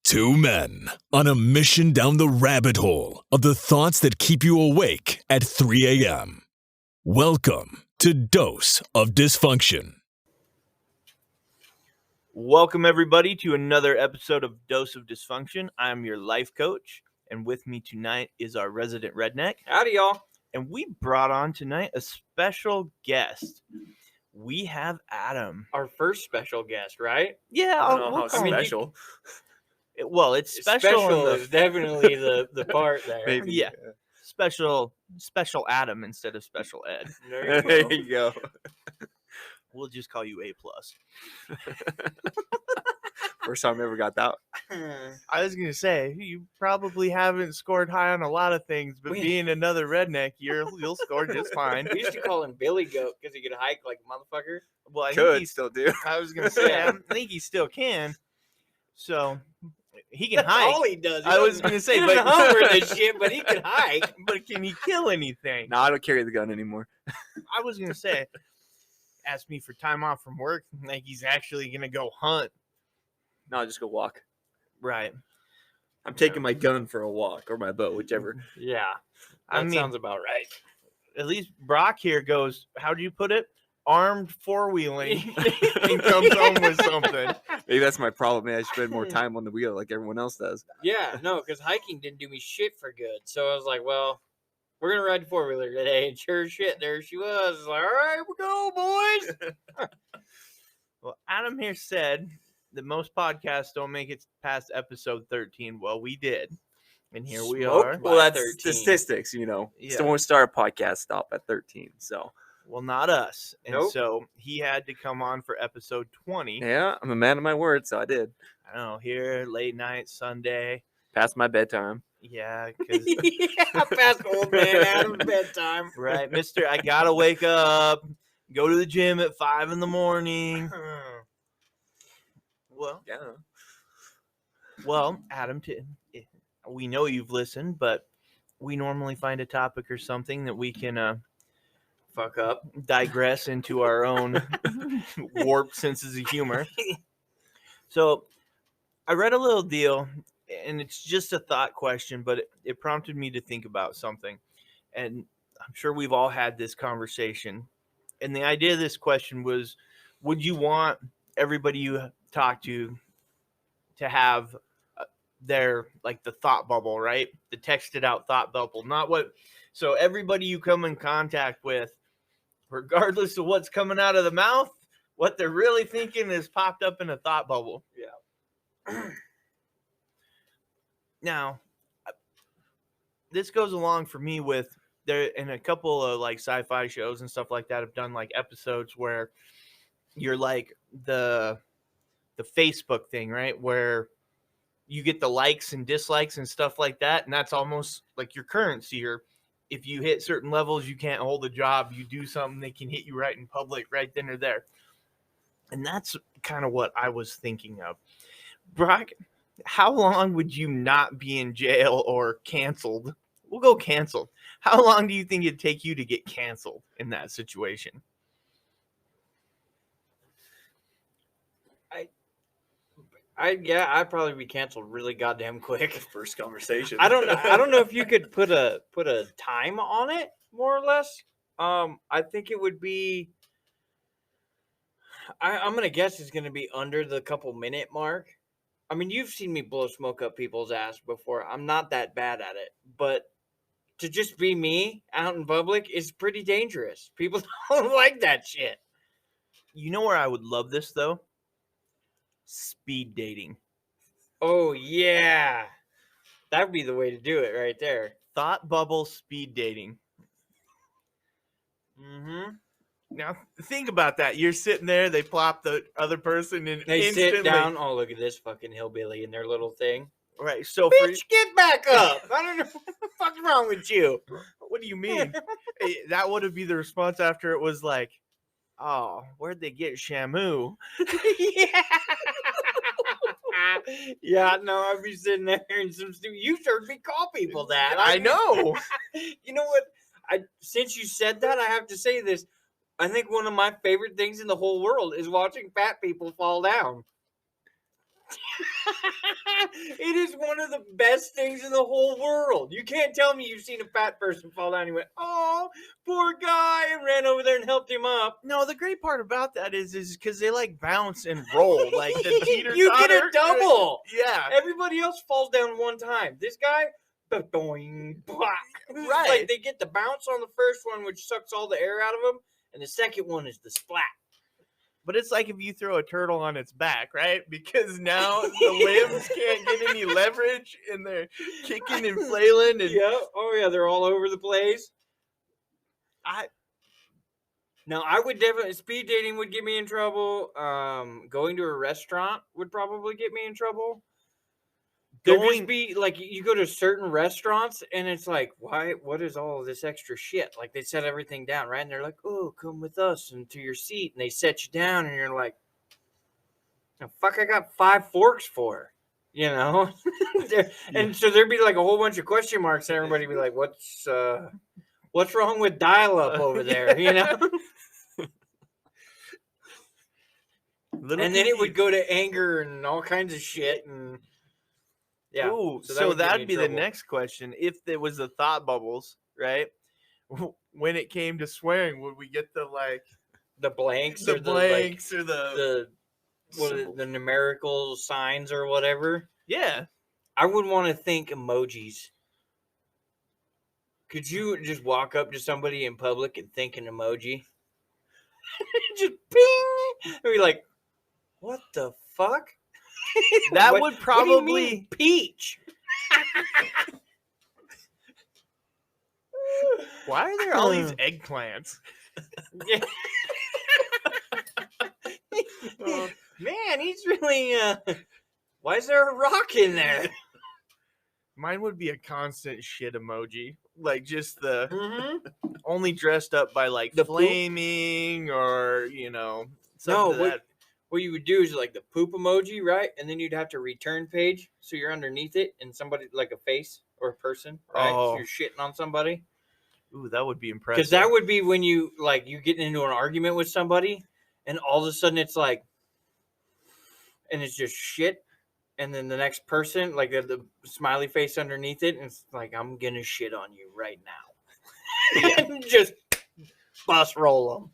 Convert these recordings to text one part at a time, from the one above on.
Two men on a mission down the rabbit hole of the thoughts that keep you awake at 3 a.m. Welcome to Dose of Dysfunction. Welcome, everybody, to another episode of Dose of Dysfunction. I'm your life coach, and with me tonight is our resident redneck. Howdy, y'all. And we brought on tonight a special guest. We have Adam. Our first special guest, right? Yeah, I don't know how call him- special. Well, it's special. Special is definitely the part there. Maybe. Yeah. Special Adam instead of special Ed. There you go. There you go. We'll just call you A+. First time I ever got that. I was going to say, you probably haven't scored high on a lot of things, but being another redneck, you'll score just fine. We used to call him Billy Goat because he could hike like a motherfucker. Well, I think Could he's still do. I was gonna say, I think he still can. So he can That's hike. all he does. He I was doesn't- gonna say, he but doesn't hover this shit, but he can hike. but can he kill anything? No, I don't carry the gun anymore. I was gonna say, ask me for time off from work, like he's actually gonna go hunt. No, I just go walk. Right. I'm taking my gun for a walk or my bow, whichever. Yeah, I that mean, sounds about right. at least Brock here goes, how do you put it? Armed four-wheeling and comes home with something. Maybe that's my problem. Maybe I spend more time on the wheel like everyone else does. Yeah, no, because hiking didn't do me shit for good. So I was like, well, we're gonna ride four-wheeler today, and sure as shit, there she was. It's like, all right, we go, boys. Well, Adam here said that most podcasts don't make it past episode 13. Well, we did. And here we Smoked are. by Well, that's 13. statistics, you know. Yeah. So when we start a podcast, stop at 13. So, Well, not us. And Nope. so he had to come on for episode 20. yeah, I'm a man of my word, so I did. I don't know, here, late night, Sunday. Past my bedtime. Yeah, because, Yeah, past old man Adam's bedtime. right, mister, I got to wake up, go to the gym at 5 in the morning. Yeah. Well, Adam, we know you've listened, but we normally find a topic or something that we can Fuck up. digress into our own warped senses of humor. So I read a little deal, and it's just a thought question, but it prompted me to think about something. And I'm sure we've all had this conversation. And the idea of this question was, would you want everybody you talk to have their, like, the thought bubble, right? The texted out thought bubble, not what. So everybody you come in contact with, regardless of what's coming out of the mouth, what they're really thinking is popped up in a thought bubble. Yeah. Now, this goes along for me with there, and a couple of like sci-fi shows and stuff like that have done like episodes where you're like the Facebook thing, right? Where you get the likes and dislikes and stuff like that, and that's almost like your currency. Or if you hit certain levels, you can't hold a job. You do something, they can hit you right in public, right then or there. And that's kind of what I was thinking of. Brock, how long would you not be in jail or canceled? We'll go canceled. How long do you think it'd take you to get canceled in that situation? I'd probably be canceled really goddamn quick. First conversation. I don't know if you could put a time on it, more or less. I think it would be. I'm gonna guess it's gonna be under the couple minute mark. I mean, you've seen me blow smoke up people's ass before. I'm not that bad at it, but to just be me out in public is pretty dangerous. People don't like that shit. You know where I would love this, though? Speed dating. Oh yeah, that would be the way to do it right there. Thought bubble speed dating. Mm-hmm. Now, think about that. You're sitting there, they plop the other person and They instantly, sit down. Oh, look at this fucking hillbilly in their little thing. Right, so for, Bitch, get back up! I don't know what the fuck's wrong with you. what do you mean? Hey, that would have been the response after it was like, oh, where'd they get Shamu? Yeah, no, I'd be sitting there and some stupid. You heard me call people that. I know. You know what? Since you said that, I have to say this. I think one of my favorite things in the whole world is watching fat people fall down. It is one of the best things in the whole world. You can't tell me you've seen a fat person fall down and you went, oh, poor guy, and ran over there and helped him up. No, the great part about that is because they like bounce and roll like the teeter. You get a double. Yeah. Everybody else falls down one time. This guy, boing, Right. Like they get the bounce on the first one, which sucks all the air out of them, and the second one is the splat. But it's like if you throw a turtle on its back, right? Because now the limbs can't get any leverage and they're kicking and flailing. And Yeah. Oh yeah, they're all over the place. I would definitely speed dating would get me in trouble. Going to a restaurant would probably get me in trouble. There'd just be like you go to certain restaurants and it's like, why? What is all of this extra shit? Like they set everything down, right? And they're like, oh, come with us and to your seat, and they set you down, and you're like, the fuck, I got 5 forks for, you know? And so there'd be like a whole bunch of question marks, and everybody would be like, what's wrong with dial-up over there, you know? And then it would go to anger and all kinds of shit, and yeah. Ooh, so so would get me that'd in be the trouble. next question. If there was the thought bubbles, right? When it came to swearing, would we get the like The blanks, the or blanks or the the numerical signs or whatever. yeah? I would want to think emojis. Could you just walk up to somebody in public and think an emoji? Just ping! And be like, what the fuck? That What- would what do you probably mean, peach. Why are there all these eggplants? Yeah. Man, he's really why is there a rock in there? Mine would be a constant shit emoji, like just the Mm-hmm. only dressed up by like The poop? flaming or something to that. What you would do is like the poop emoji, right? And then you'd have to return page, so you're underneath it, and somebody like a face or a person, right? Oh. So you're shitting on somebody. Ooh, that would be impressive. Because that would be when you get into an argument with somebody, and all of a sudden it's like, and it's just shit, and then the next person, like the smiley face underneath it, and it's like, I'm gonna shit on you right now, and just bus roll them.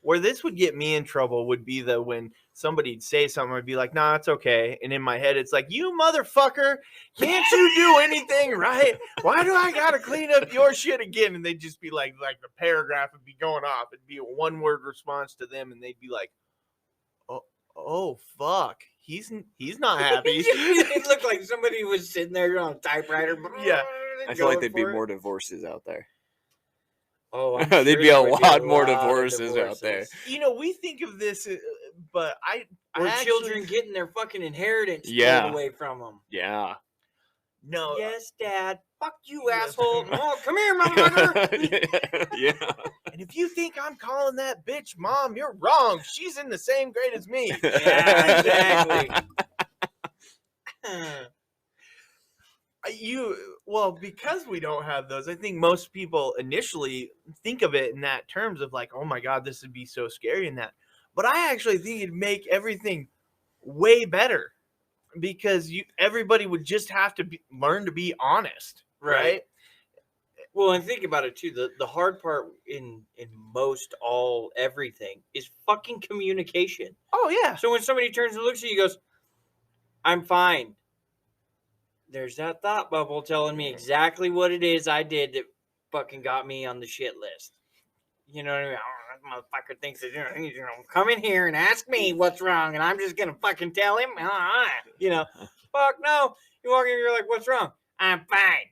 Where this would get me in trouble would be when somebody'd say something, I'd be like, nah, it's okay. And in my head, it's like, you motherfucker, can't you do anything right? Why do I got to clean up your shit again? And they'd just be like the paragraph would be going off. It'd be a one-word response to them. And they'd be like, oh, fuck. He's not happy. It looked like somebody was sitting there on a typewriter. Yeah. I feel like going there'd be for it. more divorces out there. Oh, I'm There'd sure be a there would lot more lot of divorces out there. We think of this, but Or I children actually, getting their fucking inheritance Yeah. pulled away from them. Yeah. no. Yes, Dad. Fuck you, Yes. asshole. Oh, come here, motherfucker. Yeah. And if you think I'm calling that bitch mom, you're wrong. She's in the same grade as me. Yeah, exactly. Because we don't have those, I think most people initially think of it in that terms of like, oh my God, this would be so scary and that. But I actually think it'd make everything way better because everybody would just have to learn to be honest, right? Well, and think about it too. The hard part in most everything is fucking communication. Oh yeah. So when somebody turns and looks at you and goes, I'm fine. There's that thought bubble telling me exactly what it is I did that fucking got me on the shit list. You know what I mean? Oh, that motherfucker thinks that, come in here and ask me what's wrong, and I'm just going to fucking tell him. Fuck no. You walk in, you're like, what's wrong? I'm fine.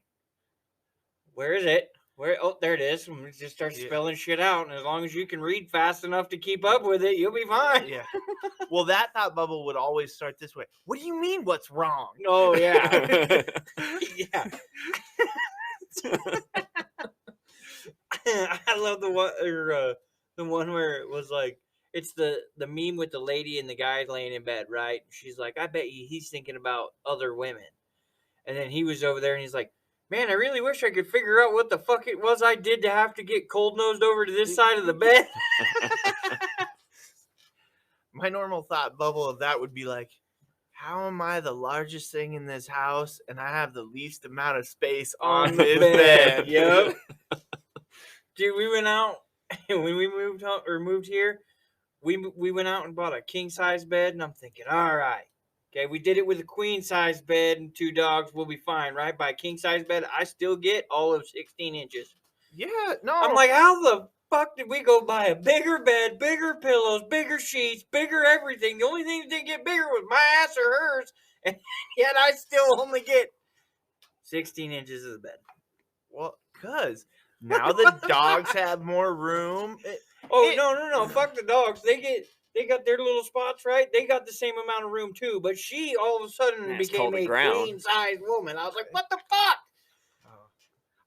Where is it? Oh, there it is. And just start spelling shit out, and as long as you can read fast enough to keep up with it, you'll be fine. Yeah. Well, that thought bubble would always start this way. What do you mean what's wrong? Oh, yeah. Yeah. I love the one where it was like, it's the meme with the lady and the guy laying in bed, right? She's like, I bet you he's thinking about other women. And then he was over there and he's like, man, I really wish I could figure out what the fuck it was I did to have to get cold-nosed over to this side of the bed. My normal thought bubble of that would be like, how am I the largest thing in this house and I have the least amount of space On on the this bed, bed? yep. Dude, we went out when we moved home, or moved here. We went out and bought a king size bed, and I'm thinking, all right, okay, we did it with a queen size bed and 2 dogs, we'll be fine, right? By a king size bed, I still get all of 16 inches. Yeah, no. I'm like, how the fuck did we go buy a bigger bed, bigger pillows, bigger sheets, bigger everything? The only thing that didn't get bigger was my ass or hers, and yet I still only get 16 inches of the bed. well, cause now the dogs have more room. No, fuck the dogs. They got their little spots, right? They got the same amount of room too. But she all of a sudden That's became called a a ground. queen size woman. I was like, what the fuck?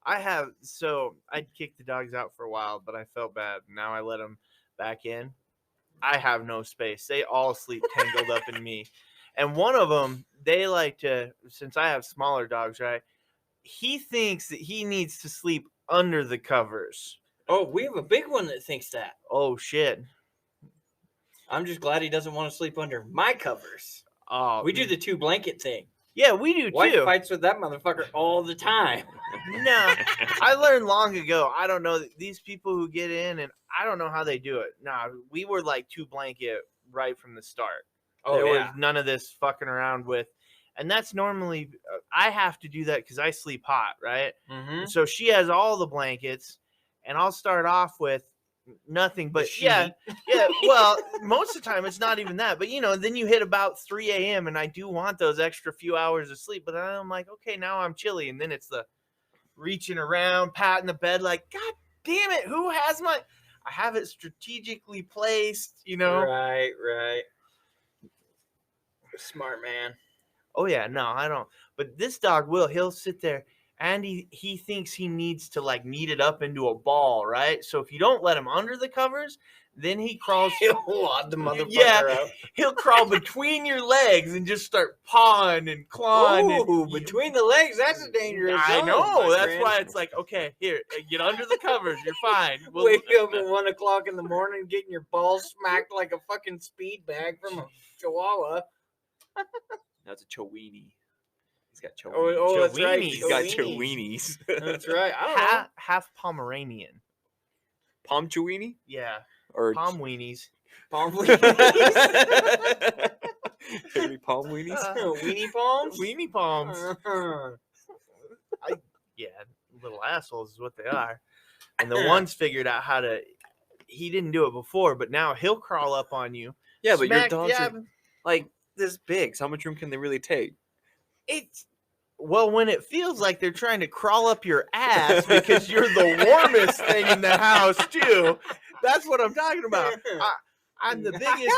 I'd kicked the dogs out for a while, but I felt bad. Now I let them back in. I have no space. They all sleep tangled up in me. And one of them, they like to, since I have smaller dogs, right? He thinks that he needs to sleep under the covers. Oh, we have a big one that thinks that. Oh, shit. I'm just glad he doesn't want to sleep under my covers. Oh, We do the 2 blanket thing. yeah, we do Wife too. fights with that motherfucker all the time. No, I learned long ago. I don't know these people who get in, and I don't know how they do it. Nah, we were like 2 blanket right from the start. Oh, There yeah. was none of this fucking around with, and that's normally I have to do that because I sleep hot, right? Mm-hmm. So she has all the blankets, and I'll start off with nothing. But yeah. Well, most of the time it's not even that. But then you hit about 3 a.m. and I do want those extra few hours of sleep. But then I'm like, okay, now I'm chilly, and then it's the reaching around, patting the bed, like, God damn it, who has my? I have it strategically placed, Right. Smart man. Oh yeah, no, I don't. But this dog he'll sit there and he thinks he needs to like knead it up into a ball, right? So if you don't let him under the covers, then he crawls. He'll wad the motherfucker Yeah, up. he'll crawl between your legs and just start pawing and clawing. Ooh, between the legs, that's a dangerous I zone, know. my That's friend. why it's like, okay, here, get under the covers. You're fine. Wake up at 1 o'clock in the morning, getting your balls smacked like a fucking speed bag from a chihuahua. That's a Chowini. He's got Chowini. Oh, that's right. Chowinis. He's got Chowinis. Chowinis. That's right. I don't know. half Pomeranian. Palm Chowini? Yeah, Or palm weenies. Palm weenies. Henry Palm Weenies? Weenie palms. Weenie palms. Uh-huh. Yeah, little assholes is what they are. And the one's figured out how to. He didn't do it before, but now he'll crawl up on you. Yeah, but your smack dogs dab. are like this big. So how much room can they really take? Well, when it feels like they're trying to crawl up your ass because you're the warmest thing in the house too. That's what I'm talking about. I'm the biggest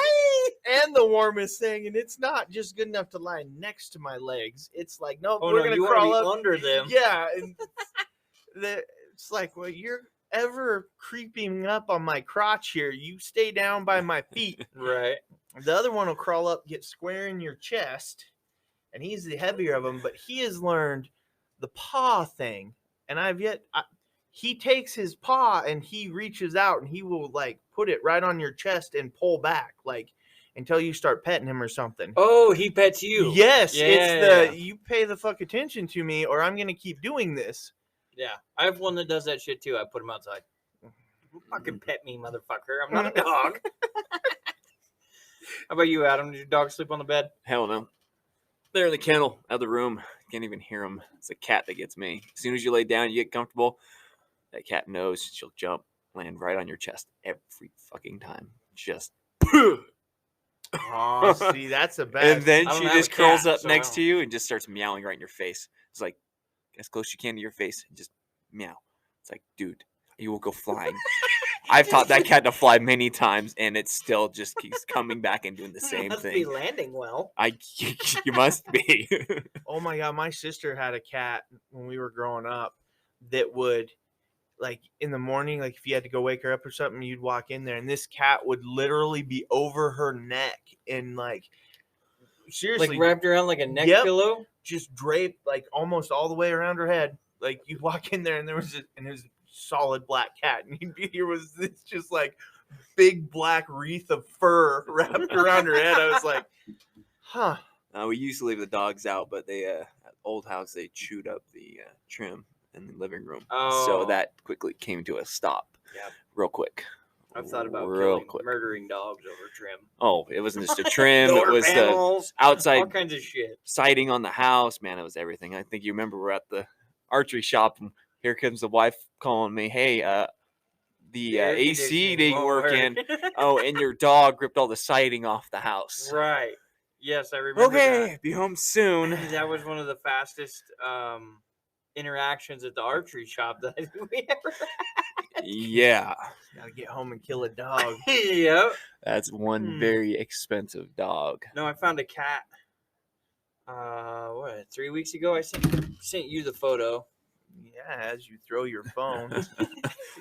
and the warmest thing, and it's not just good enough to lie next to my legs. It's like, no, Oh, we're no, gonna you crawl wanna be up under them. Yeah, and it's like, well, you're ever creeping up on my crotch here. You stay down by my feet. Right. The other one will crawl up, get square in your chest, and he's the heavier of them. But he has learned the paw thing, and he takes his paw and he reaches out and he will like put it right on your chest and pull back like until you start petting him or something. Oh, he pets you. Yes, Yeah. it's you pay the fuck attention to me or I'm gonna keep doing this. Yeah. I have one that does that shit too. I put him outside. Fucking pet me, motherfucker. I'm not a dog. How about you, Adam? Did your dog sleep on the bed? Hell no. They're in the kennel, out of the room. Can't even hear them. It's a cat that gets me. As soon as you lay down, you get comfortable. That cat knows she'll jump, land right on your chest every fucking time. Just. Oh, see, that's the best. And then I don't she have a just curls cat, up so next I to you and just starts meowing right in your face. It's like as close as you can to your face and just meow. It's like, dude, you will go flying. I've taught that cat to fly many times, and it still just keeps coming back and doing the same Must thing. be landing well. You must be. Oh my god, my sister had a cat when we were growing up that would like in the morning, like if you had to go wake her up or something, you'd walk in there and this cat would literally be over her neck and like seriously Like wrapped around like a neck Yep. pillow. just draped like almost all the way around her head. Like you walk in there and it was a solid black cat and you'd be here was this just like big black wreath of fur wrapped around her head. I was like, huh. We used to leave the dogs out, but they at old house they chewed up the trim in the living room, so Oh. that quickly came to a stop. Yep. Real quick. I've thought about real killing, quick. murdering dogs over trim. Oh, it wasn't just a trim; it Door was the panels, outside all kinds of shit. siding on the house. Man, it was everything. I think you remember we're at the archery shop, and here comes the wife calling me, "Hey, the air AC conditioning didn't won't work work." in. Oh, and your dog ripped all the siding off the house." Right. Yes, I remember Okay, be home soon. that. That was one of the fastest interactions at the archery shop that I think we ever had. Yeah, Gotta get home and kill a dog. Yep. that's one Hmm. very expensive dog. No, I found a cat. 3 weeks ago? I sent you the photo. Yeah, as you throw your phone.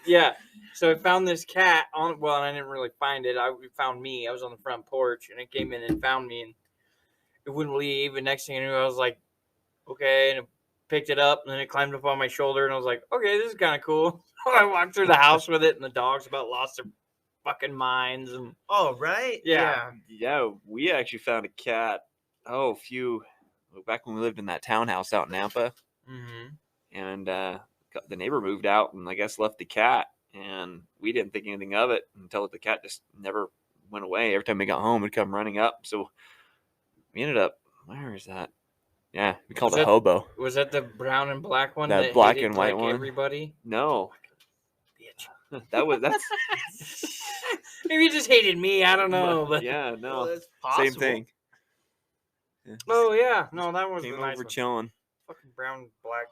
Yeah. So I found this cat on. Well, and I didn't really find it. It found me. I was on the front porch, and it came in and found me, and it wouldn't leave. And next thing I knew, I was like, okay, and it picked it up, and then it climbed up on my shoulder, and I was like, okay, this is kind of cool. I walked through the house with it, and the dogs about lost their fucking minds. And Oh, right? Yeah. Yeah, we actually found a cat. Back when we lived in that townhouse out in Nampa, and the neighbor moved out, and I guess left the cat, and we didn't think anything of it until the cat just never went away. Every time we got home, it'd come running up. So we ended up, where is that? Yeah, we called Was it that- Hobo. Was that the brown and black one? That That black hated, and white like, one? Everybody. No, Bitch. that's Maybe he just hated me. I don't know. But yeah, Well, no, that's same possible. thing. Yeah, oh yeah, no, that was came the nice over one. chilling. Fucking brown, black,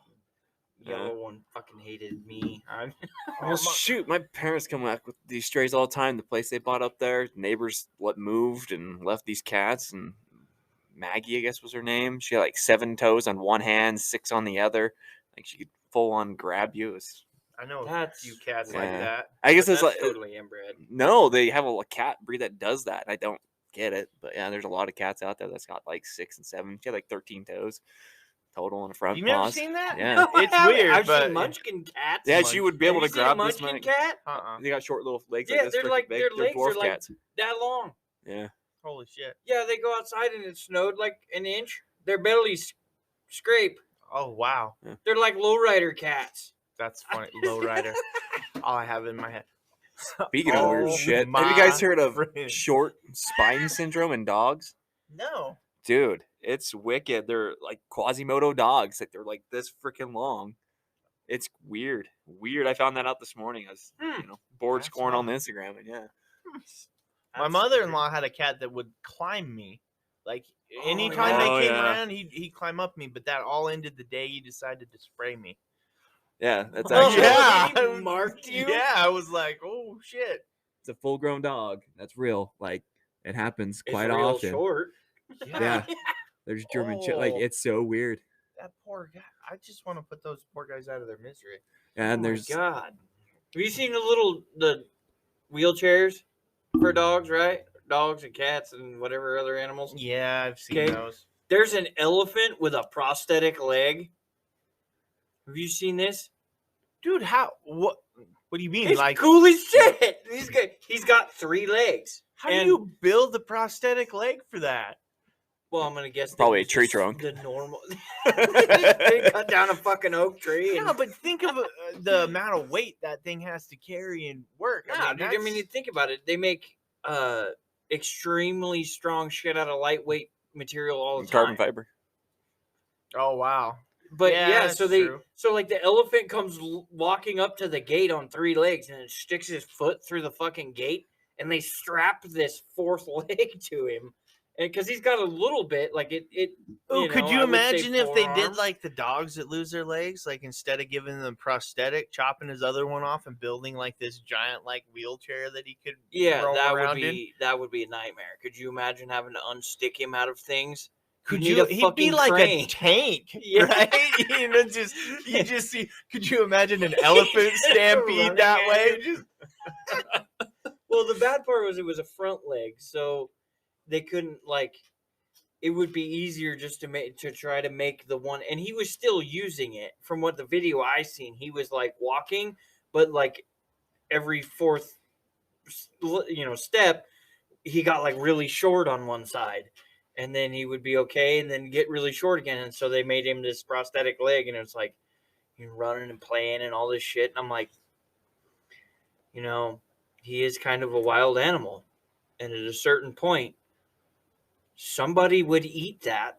yellow one fucking hated me. Well, shoot, my parents come back with these strays all the time. The place they bought up there, neighbors moved and left these cats, and Maggie, I guess was her name. She had like 7 toes on one hand, 6 on the other. Like she could full on grab you. I know a That's few cats yeah. like that. I guess But it's that's like totally inbred. no, they have a cat breed that does that. I don't get it, but yeah, there's a lot of cats out there that's got like 6 and 7. She had like 13 toes total on the front You've never paws. seen that? Yeah. No, I It's haven't. weird, I've but seen Munchkin cats. Yeah, she would be Have able you to seen a grab this Munchkin many. cat? They got short little legs Yeah, like this. they're freaking like big. their They're legs dwarf are like cats. that long. Yeah. Holy shit. Yeah, they go outside and it snowed like an inch. Their bellies scrape. Oh, wow. They're like lowrider cats. That's funny. Lowrider. All I have in my head. Speaking of weird Oh shit, have you guys my heard of friend. short spine syndrome in dogs? No. Dude, it's wicked. They're like Quasimodo dogs. Like they're like this freaking long. It's weird. Weird. I found that out this morning. I was, bored That's scoring on wild. the Instagram, and yeah. My mother-in-law had a cat that would climb me. Like anytime yeah. Oh, they came yeah. around, he'd climb up me. But that all ended the day he decided to spray me. Yeah, that's Oh, actually yeah. he marked you? Yeah, I was like, oh shit. it's a full-grown dog. That's real. Like it happens It's quite real often. short. Yeah. There's German like Oh. it's so weird. That poor guy. I just want to put those poor guys out of their misery. And Oh there's my God. Have you seen the wheelchairs for dogs, right? Dogs and cats and whatever other animals. Yeah, I've seen Okay. those. There's an elephant with a prosthetic leg. Have you seen this? Dude, how? What do you mean? It's Like, cool as shit. He's got 3 legs. how do and- you build the prosthetic leg for that? Well, I'm gonna guess Probably a it's tree just trunk. The normal. They cut down a fucking oak tree. And... No, but think of the amount of weight that thing has to carry and work. Nah, dude. I mean, you think about it. They make extremely strong shit out of lightweight material all the time. carbon fiber. oh wow. But Yeah, yeah, that's so they true. so like the elephant comes walking up to the gate on 3 legs and then sticks his foot through the fucking gate and they strap this 4th leg to him. And because he's got a little bit like it Oh, could you I would say imagine if they did forearm. like the dogs that lose their legs, like instead of giving them prosthetic, chopping his other one off and building like this giant like wheelchair that he could Yeah, roam that would around in? be a nightmare. Could you imagine having to unstick him out of things? Could need you? a He'd be fucking like crane. a tank, Yeah. right? You just see. Could you imagine an elephant stampede Running that at way? you. Well, the bad part was it was a front leg, so they couldn't like. It would be easier just to try to make the one, and he was still using it. From what the video I seen, he was like walking, but like every 4th, step, he got like really short on one side, and then he would be okay, and then get really short again. And so they made him this prosthetic leg, and it's like he's running and playing and all this shit. And I'm like, he is kind of a wild animal, and at a certain point, somebody would eat that.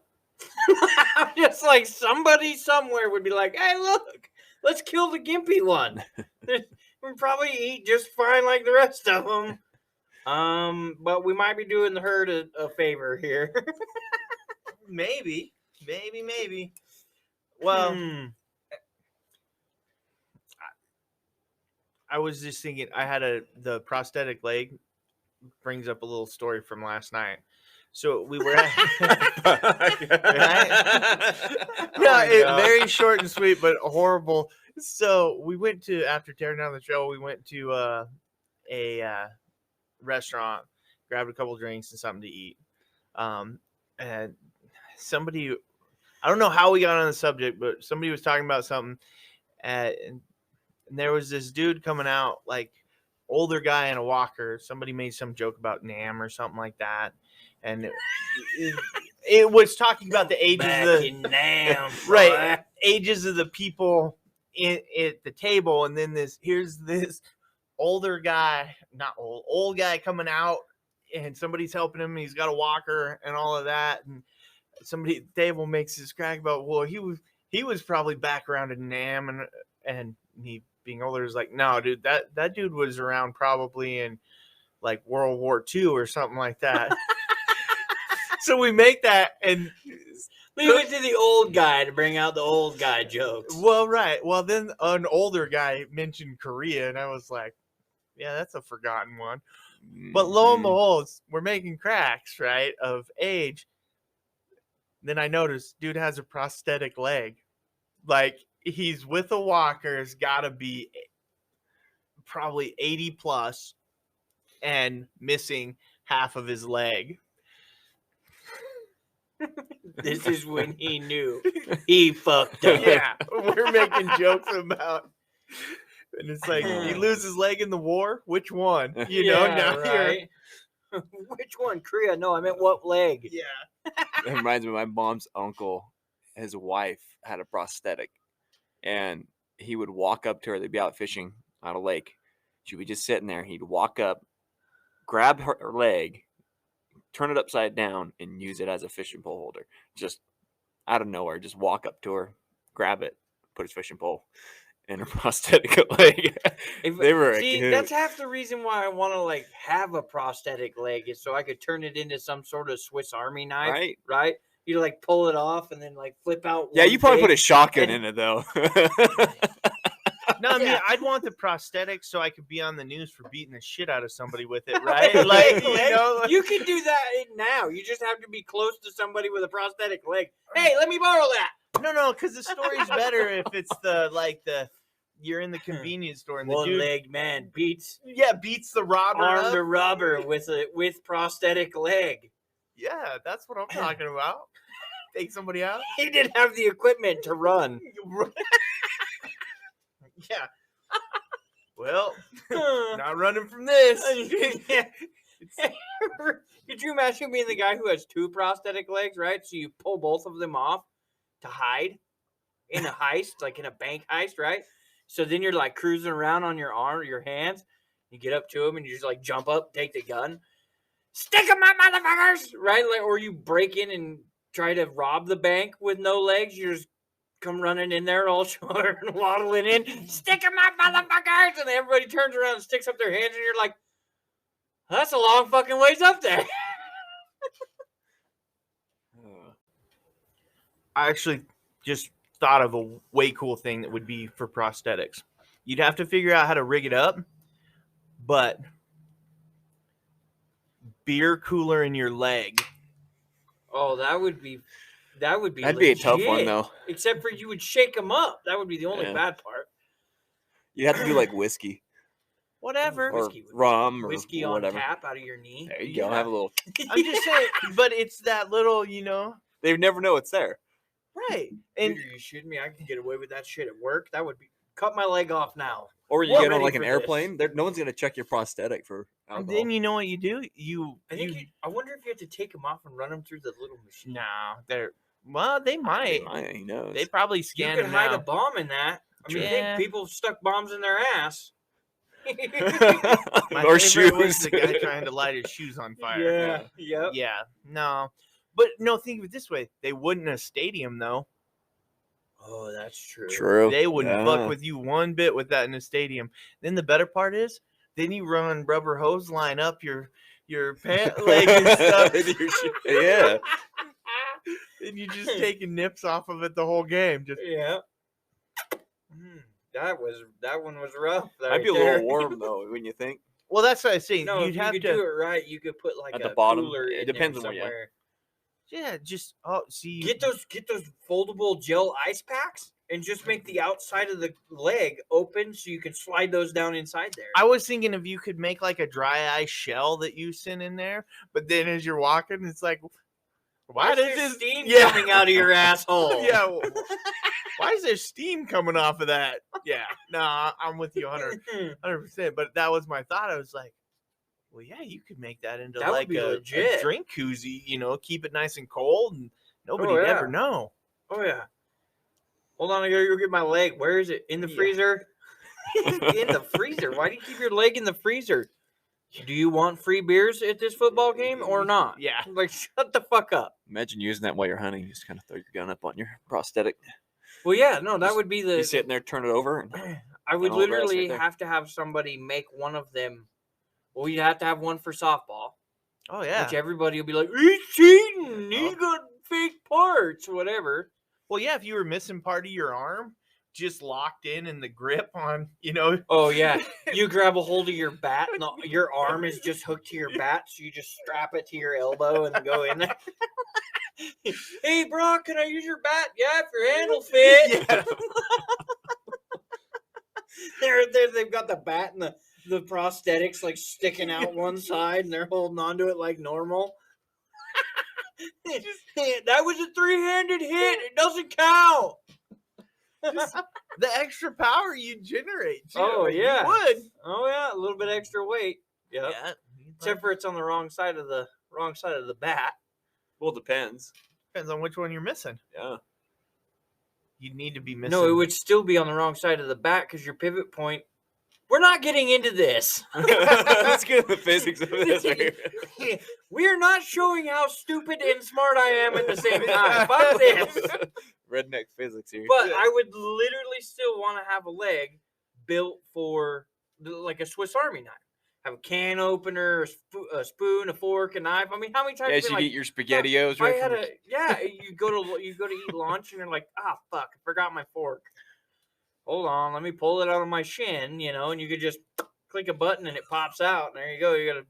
I'm just like, somebody somewhere would be like, hey, look, let's kill the gimpy one. We'll probably eat just fine like the rest of them. But we might be doing the herd a favor here. Maybe. Well, I was just thinking, I had the prosthetic leg brings up a little story from last night. So we were very short and sweet, but horrible. So we went to, after tearing down the show, we went to a restaurant, grabbed a couple drinks and something to eat. And somebody, I don't know how we got on the subject, but somebody was talking about something, and there was this dude coming out, like older guy in a walker. Somebody made some joke about NAM or something like that. And it was talking about the ages of the NAM, right, ages of the people at the table, and then here's this older guy, not old guy coming out, and somebody's helping him. He's got a walker and all of that, and somebody at the table makes this crack about, well, he was probably back around in NAM, and he being older is like, no, dude, that dude was around probably in like World War II or something like that. So we make that and leave it to the old guy to bring out the old guy jokes. Well, right. Well, then an older guy mentioned Korea, and I was like, yeah, that's a forgotten one. But lo and behold, we're making cracks, right, of age. Then I noticed dude has a prosthetic leg. Like, he's with a walker, has got to be probably 80 plus and missing half of his leg. This is when he knew he fucked up. Yeah, we're making jokes about, and it's like, he loses his leg in the war. Which one? Now right. Which one? Korea? No, I meant what leg? Yeah. It reminds me of my mom's uncle. His wife had a prosthetic, and he would walk up to her. They'd be out fishing on a lake. She'd be just sitting there. He'd walk up, grab her leg, turn it upside down, and use it as a fishing pole holder. Just out of nowhere, just walk up to her, grab it, put his fishing pole in her prosthetic leg. That's half the reason why I want to have a prosthetic leg, is so I could turn it into some sort of Swiss Army knife, right? You pull it off and then flip out. Yeah, you probably put a shotgun in it though. No, I mean, I'd want the prosthetic so I could be on the news for beating the shit out of somebody with it, right? You can do that now. You just have to be close to somebody with a prosthetic leg. Hey, let me borrow that. No, because the story's better if it's you're in the convenience store and the one-legged man beats the robber, armed robber with prosthetic leg. Yeah, that's what I'm talking about. Take somebody out. He didn't have the equipment to run. Yeah. Well, not running from this. Could you imagine being the guy who has two prosthetic legs, right? So you pull both of them off to hide in a heist, like in a bank heist, right? So then you're cruising around on your arm, your hands. You get up to him and you just jump up, take the gun, stick them up, motherfuckers, right? Or you break in and try to rob the bank with no legs. You just come running in there all short and waddling in, stick them up, motherfuckers, and everybody turns around and sticks up their hands, and you're like, that's a long fucking ways up there. I actually just thought of a way cool thing that would be for prosthetics. You'd have to figure out how to rig it up, but beer cooler in your leg. Oh, that'd be That'd legit. be a tough one though. Except for you would shake them up. That would be the only bad part. You have to do whiskey. Whatever. Or rum or whiskey whatever. on tap out of your knee. There you go. Have a little. I'm just saying, but it's that little, They never know it's there. Right. And are you shooting me? I can get away with that shit at work. That would be cut my leg off now. Or you We're get on ready like an for this. airplane. No one's gonna check your prosthetic for And alcohol. then you know what you do? I wonder if you have to take them off and run them through the little machine. No, they might. Who knows? They probably You scan could them hide now. a bomb in that. I mean, Yeah. hey, people stuck bombs in their ass. My or favorite was shoes. the guy trying to light his shoes on fire. Yep. Yeah, no. But no, think of it this way. They wouldn't a stadium, though. Oh, that's true. True. They wouldn't Yeah. fuck with you one bit with that in a stadium. Then the better part is, then you run rubber hose line up your pant leg and stuff. Yeah. And you just taking nips off of it the whole game. Just Yeah. That one was rough. Might be a little warm though, when you think. well, that's what I say. No, you'd if you have could to. do it right, you could put like At a the bottom, cooler it in depends there on where you- somewhere. Yeah, just see. Get those foldable gel ice packs and just make the outside of the leg open so you can slide those down inside there. I was thinking if you could make like a dry ice shell that you send in there, but then as you're walking, it's like, why does there this steam Yeah. coming out of your asshole? Yeah. Why is there steam coming off of that? Yeah. No, I'm with you 100%. But that was my thought. I was like, well, yeah, you could make that into That would like be a legit. drink koozie, keep it nice and cold and nobody'd yeah. ever know. Oh yeah. Hold on, I gotta go get my leg. Where is it? In the Yeah. freezer? In the freezer? Why do you keep your leg in the freezer? Do you want free beers at this football game or not? Yeah. Like, shut the fuck up. Imagine using that while you're hunting. You just kind of throw your gun up on your prosthetic. Well, yeah, no, that Just- would be You the. sit in there, turn it over. And I would all the rest literally right there. have to have somebody make one of them. Well, you'd have to have one for softball, Oh, yeah. which everybody will be like, he's cheating. He Oh. got fake parts, whatever. Well, yeah, if you were missing part of your arm, just locked in the grip on, Oh yeah, you grab a hold of your bat, and your arm is just hooked to your bat, so you just strap it to your elbow and go in there. Hey, bro, can I use your bat? Yeah, if your handle fit. Yeah. They've got the bat and the prosthetics like sticking out one side, and they're holding onto it like normal. That was a 3-handed hit. It doesn't count. Just the extra power you generate, too. Oh, yeah. You would. Oh yeah, a little bit extra weight. Yep. Yeah. Except for it's on the wrong side of the bat. well, it depends. Depends on which one you're missing. Yeah. You'd need to be missing. No, it would still be on the wrong side of the bat because your pivot point. We're not getting into this. Let's get into the physics of this right here. We are not showing how stupid and smart I am at the same time. Fuck this. Redneck physics here. But I would literally still want to have a leg built for like a Swiss Army knife. Have a can opener, a spoon, a fork, a knife. I mean, how many times? yeah, have so you you been get your SpaghettiOs I right had from a yeah. You go to eat lunch and you're like, fuck, I forgot my fork. Hold on, let me pull it out of my shin, and you could just click a button and it pops out. And there you go. You got a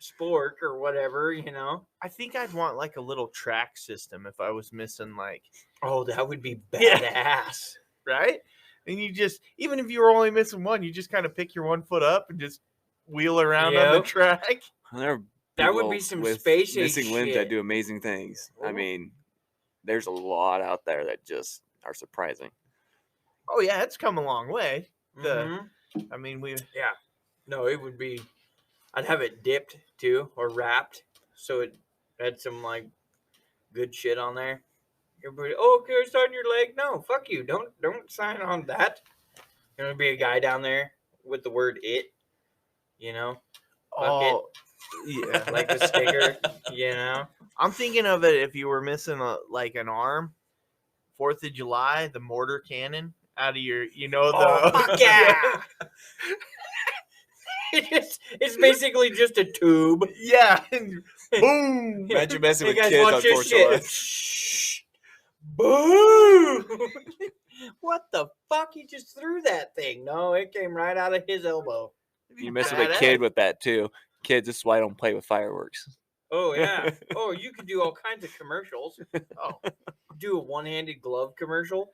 spork or whatever, I think I'd want like a little track system if I was missing like, Oh, that would be Yeah. badass. right? And you just, even if you were only missing one, you just kind of pick your one foot up and just wheel around on the Yep. track. There are That would people be some with space age missing limbs that shit. do amazing things. I Ooh. mean, there's a lot out there that just are surprising. Oh yeah, it's come a long way. Mhm. I mean, we No, it would be. I'd have it dipped too or wrapped, so it had some like good shit on there. Everybody, can I sign your leg? No, fuck you. Don't sign on that. There'll be a guy down there with the word "it," oh yeah. like the sticker, I'm thinking of it if you were missing like an arm, 4th of July, the mortar cannon out of your, Oh, fuck yeah! It's basically just a tube. yeah, and boom. Imagine messing Hey with guys, kids watch on this 4th of shit. July. Shh. Boom! What the fuck? He just threw that thing. No, it came right out of his elbow. You mess with a kid with that too. Kids, this is why I don't play with fireworks. Oh yeah. Oh, you could do all kinds of commercials. Oh, Do a one-handed glove commercial.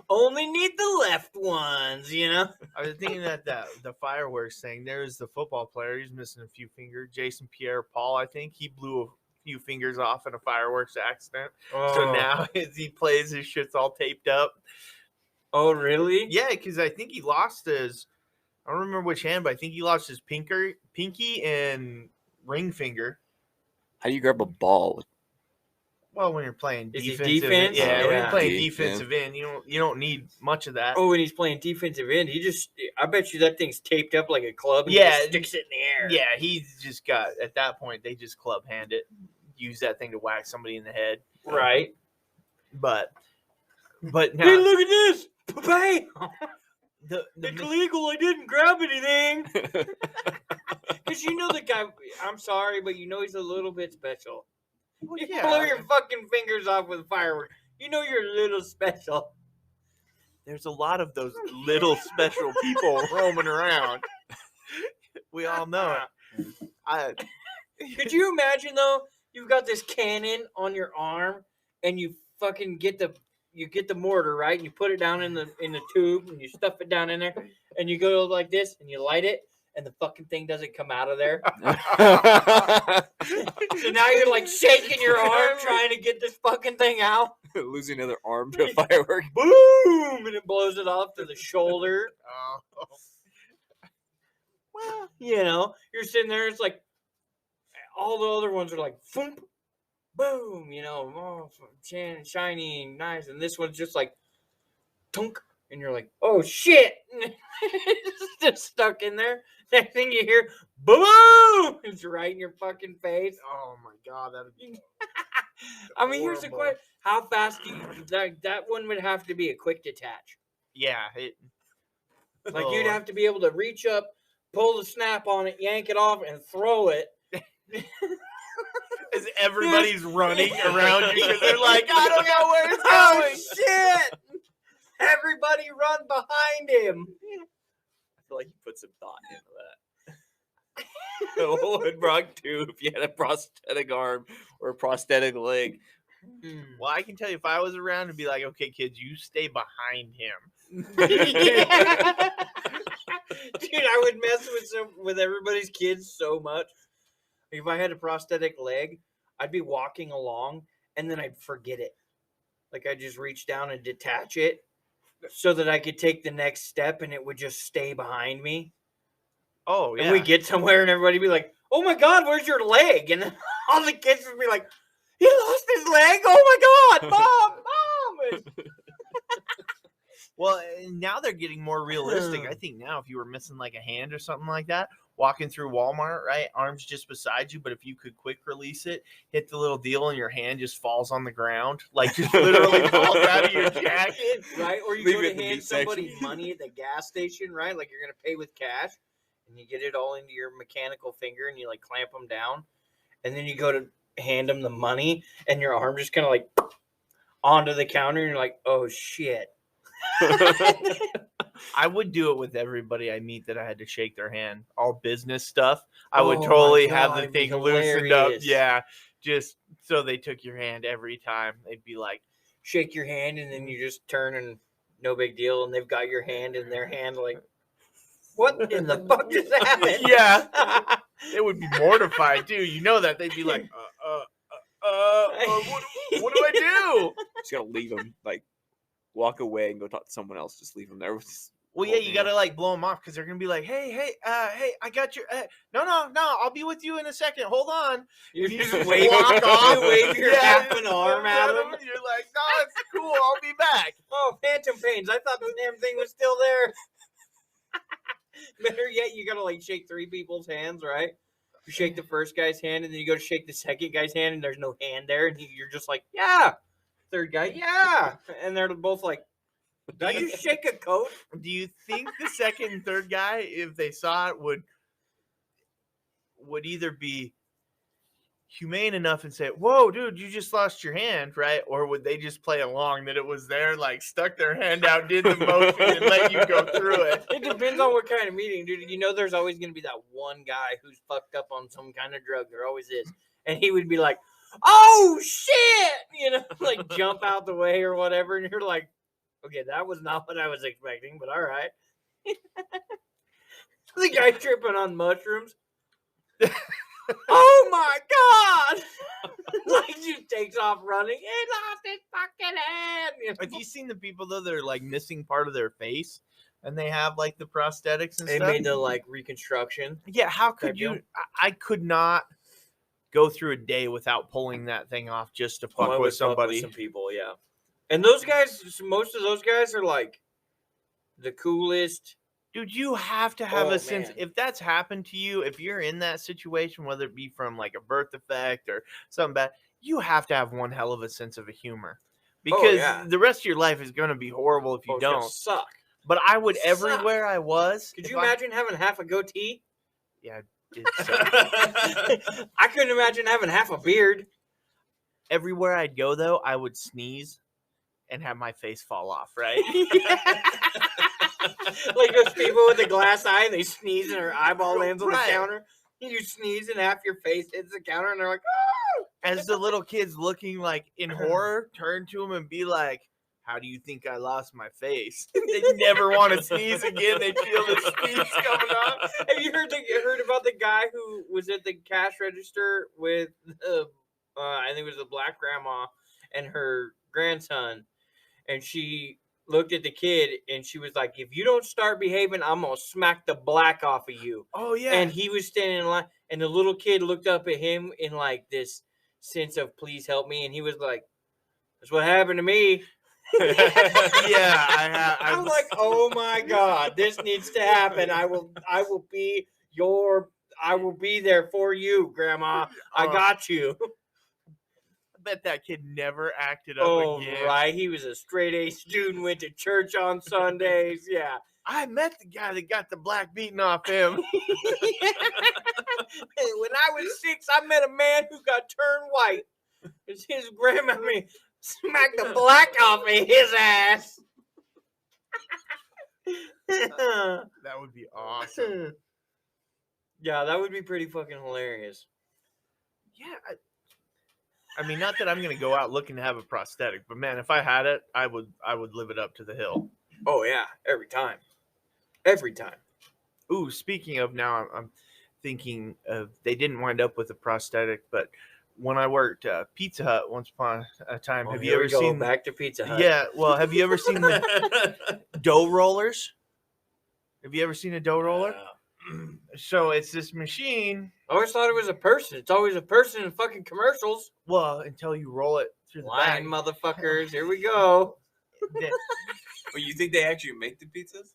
Only need the left ones, I was thinking that the fireworks thing. There's the football player. He's missing a few fingers. Jason Pierre-Paul, I think he blew few fingers off in a fireworks accident. Oh. So now as he plays, his shit's all taped up. Oh, really? Yeah, because I think he lost his. I don't remember which hand, but I think he lost his pinky and ring finger. How do you grab a ball? Well, when you're playing Is it defensive, defense? yeah, when Yeah. you're playing Deep, defensive end, you don't need much of that. Oh, when he's playing defensive end, I bet you that thing's taped up like a club and he Yeah, just sticks it in the air. Yeah, he's just got, at that point, they just club hand it, use that thing to whack somebody in the head. Right. But now Hey, look at this! Bam! the It's legal. I didn't grab anything. Because you know the guy, I'm sorry, but you know he's a little bit special. well, You yeah, blow your fucking fingers off with fireworks. You know you're a little special. there's a lot of those little special people roaming around. We all know it. Could you imagine though? You've got this cannon on your arm, and you fucking get the mortar right, and you put it down in the tube, and you stuff it down in there, and you go like this, and you light it, and the fucking thing doesn't come out of there. So now you're like shaking your arm trying to get this fucking thing out. Losing another arm to a firework. Boom! And it blows it off to the shoulder. Oh. Well, you know, you're sitting there, it's like all the other ones are like boom, boom, you know, oh, shiny, nice, and this one's just like tunk, and you're like, oh shit, it's just stuck in there. Next thing you hear, boom, it's right in your fucking face. Oh my god, that'd be. I mean, here's the horrible. question: how fast do you that one would have to be a quick detach? Yeah, it. Like you'd have to be able to reach up, pull the snap on it, yank it off, and throw it. As everybody's running around you, 'cause they're like, I don't know where it's Oh going. shit! Everybody run behind him. I feel like you put some thought into that. What would Brock do if you had a prosthetic arm or a prosthetic leg? Well, I can tell you, if I was around, and be like, okay, kids, you stay behind him. Dude, I would mess with everybody's kids so much. If I had a prosthetic leg, I'd be walking along and then I'd forget it. Like I'd just reach down and detach it so that I could take the next step and it would just stay behind me. Oh yeah. And we get somewhere and everybody be like, "Oh my god, where's your leg?" And then all the kids would be like, "He lost his leg! Oh my god, mom!" Well, and now they're getting more realistic. I think now, if you were missing like a hand or something like that, walking through Walmart, right, arms just beside you, but if you could quick release it, hit the little deal, and your hand just falls on the ground, like just literally falls out of your jacket. Right? Or you Leave go it to in the hand meat section. somebody money at the gas station, right? Like you're gonna pay with cash, and you get it all into your mechanical finger, and you like clamp them down, and then you go to hand them the money, and your arm just kind of like onto the counter, and you're like, "Oh shit." I would do it with everybody I meet that I had to shake their hand. All business stuff. I would Oh my totally God, have the it'd be thing loosened up. hilarious. Yeah. Just so they took your hand every time. They'd be like, Shake your hand, and then you just turn, and no big deal, and they've got your hand in their hand, like, what in the fuck just happened? yeah. It would be mortified too. You know that. They'd be like, what do I do? Just gotta leave them, like, walk away and go talk to someone else. Just leave them there. Well, yeah, you gotta like blow them off because they're gonna be like, hey, I got your. No, I'll be with you in a second. Hold on. You You just just wave, walk off. you wave your Yeah, half an arm at them. them. You're like, no, it's cool. I'll be back. Oh, phantom pains. I thought the damn thing was still there. Better yet, you gotta like shake three people's hands, right? You shake the first guy's hand, and then you go to shake the second guy's hand, and there's no hand there, and you're just like, yeah. Third guy, yeah. And they're both like, did I just shake a coat? Do you think the second and third guy, if they saw it, would either be humane enough and say, whoa, dude, you just lost your hand, right? Or would they just play along that it was there, like stuck their hand out, did the motion, and let you go through it? It depends on what kind of meeting, dude. You know, there's always going to be that one guy who's fucked up on some kind of drug. There always is. And he would be like, oh, shit! You know, like jump out the way or whatever. And you're like, okay, that was not what I was expecting, but all right. The guy tripping on mushrooms. Oh my god! Like just takes off running. He lost his fucking hand. You know? Have you seen the people though that are like missing part of their face, and they have like the prosthetics and They stuff? made the like reconstruction. Yeah, how could type deal. you? I could not go through a day without pulling that thing off just to fuck I would with fuck somebody. some people, yeah. And those guys, most of those guys are like the coolest. Dude, you have to have Oh, a sense. man. If that's happened to you, if you're in that situation, whether it be from like a birth defect or something bad, you have to have one hell of a sense of humor, because yeah. the rest of your life is going to be horrible if you It's gonna don't. suck. But I would Suck. everywhere I was. Could if you I- imagine having half a goatee? Yeah, it's, uh, I couldn't imagine having half a beard. everywhere I'd go though, I would sneeze and have my face fall off. Right? Like those people with the glass eye and they sneeze and their eyeball lands on Right. the counter. You sneeze and half your face hits the counter and they're like, oh! As the little kids looking like in horror turn to him and be like, "How do you think I lost my face?" They never want to sneeze again. They feel the sneeze coming on. Have you heard about the guy who was at the cash register with I think it was a black grandma and her grandson, and she looked at the kid and she was like, "If you don't start behaving, I'm gonna smack the black off of you." Oh yeah. And he was standing in line, and the little kid looked up at him in like this sense of "please help me," and he was like, "That's what happened to me." Yeah, I'm like, oh my god, this needs to happen. I will be there for you, Grandma. I got you. I bet that kid never acted up again. Right. He was a straight A student, went to church on Sundays. Yeah. I met the guy that got the black beaten off him. When I was 6, I met a man who got turned white. It's his grandma smacked the black off of his ass. That would be awesome. Yeah, that would be pretty fucking hilarious. Yeah. I mean, not that I'm gonna go out looking to have a prosthetic, but man, if I had it, I would live it up to the hill. Oh yeah, every time. Every time. Ooh, speaking of, now I'm thinking of, they didn't wind up with a prosthetic, but when I worked Pizza Hut once upon a time, have you ever seen back to Pizza Hut? Yeah, well, have you ever seen the dough rollers? Have you ever seen a dough roller? So it's this machine. I always thought it was a person. It's always a person in fucking commercials. Well, until you roll it through the Lying back. motherfuckers. Here we go. But you think they actually make the pizzas?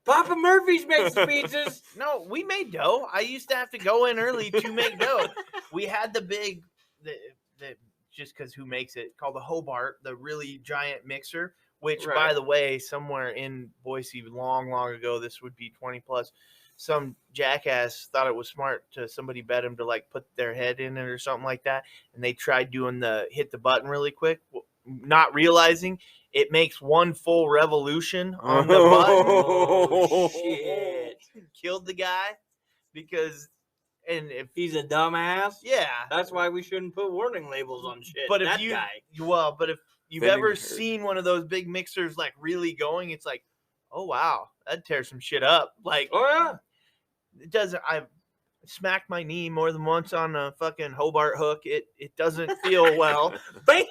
Papa Murphy's makes pizzas. No, we made dough. I used to have to go in early to make dough. We had the big, the just because who makes it, called the Hobart, the really giant mixer, which, by Right. the way, somewhere in Boise long ago, this would be 20 plus, some jackass thought it was smart to somebody bet him to like put their head in it or something like that. And they tried doing the hit the button really quick, not realizing it makes one full revolution on the button. Oh, shit. Killed the guy because, and if He's a dumbass. yeah, That's why we shouldn't put warning labels on shit. but if that you guy. but if you've Vending ever hurt. seen one of those big mixers like really going, it's like, oh wow, that'd tear some shit up. Like, Oh yeah. it doesn't. I smacked my knee more than once on a fucking Hobart hook. It doesn't feel well. Bam!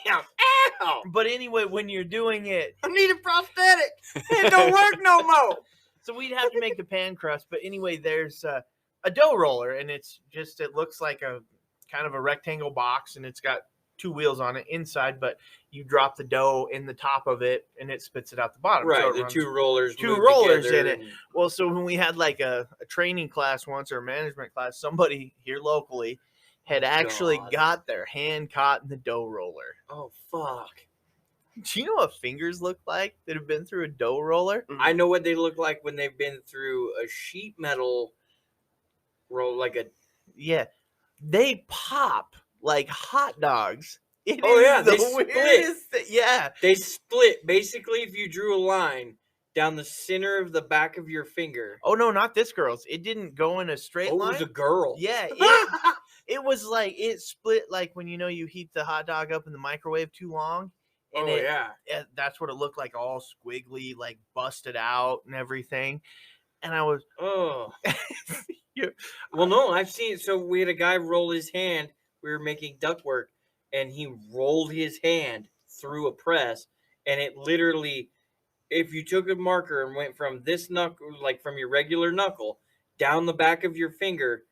Ow! But anyway, when you're doing it, I need a prosthetic. It don't work no more. so we'd have to make the pan crust. But anyway, there's a dough roller, and it's just, it looks like a kind of a rectangle box, and it's got 2 wheels on it inside, but you drop the dough in the top of it and it spits it out the bottom. Right, So it the runs- 2 rollers. two move rollers together in it. and- Well, so when we had like a training class once, or a management class, somebody here locally had actually God. got their hand caught in the dough roller. Oh fuck! Do you know what fingers look like that have been through a dough roller? I know what they look like when they've been through a sheet metal roll, like a. Yeah, they pop like hot dogs. It Oh, is yeah, the they split. weirdest thing. Yeah, They split basically if you drew a line down the center of the back of your finger. oh no, not this girl's. It didn't go in a straight Oh, it line. was a girl. Yeah, it was like, it split like when you heat the hot dog up in the microwave too long. And Oh it, yeah. that's what it looked like, all squiggly, like busted out and everything. And I was, Oh. Well, no, I've seen. So we had a guy roll his hand. We were making ductwork, and he rolled his hand through a press, and it literally, if you took a marker and went from this knuckle, like from your regular knuckle, down the back of your finger,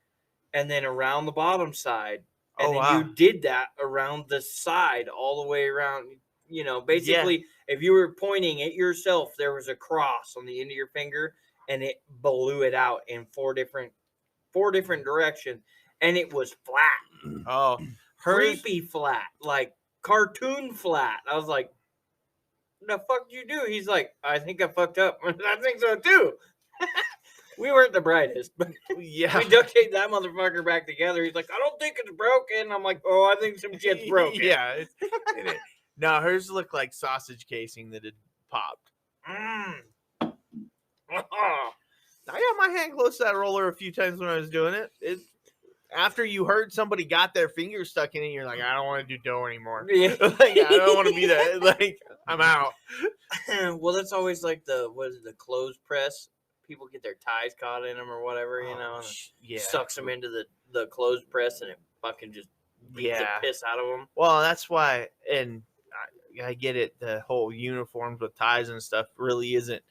and then around the bottom side, and Oh, then wow. you did that around the side all the way around. You know, basically, if you were pointing at yourself, there was a cross on the end of your finger, and it blew it out in four different directions, and it was flat, Oh, hers. creepy flat, like cartoon flat. I was like, "The fuck did you do?" He's like, "I think I fucked up." I think so too. We weren't the brightest, but Yeah. we duct taped that motherfucker back together. He's like, "I don't think it's broken." I'm like, "Oh, I think some shit's broken." Yeah. No, hers looked like sausage casing that had popped. Mm. I got my hand close to that roller a few times when I was doing it. After you heard somebody got their finger stuck in it, you're like, I don't want to do dough anymore. Yeah. Like, I don't want to be that. Like, I'm out. Well, that's always like the clothes press. People get their ties caught in them or whatever, you know, and Yeah. sucks them into the clothes press, and it fucking just beats the piss out of them. Well, that's why, and I get it. The whole uniforms with ties and stuff really isn't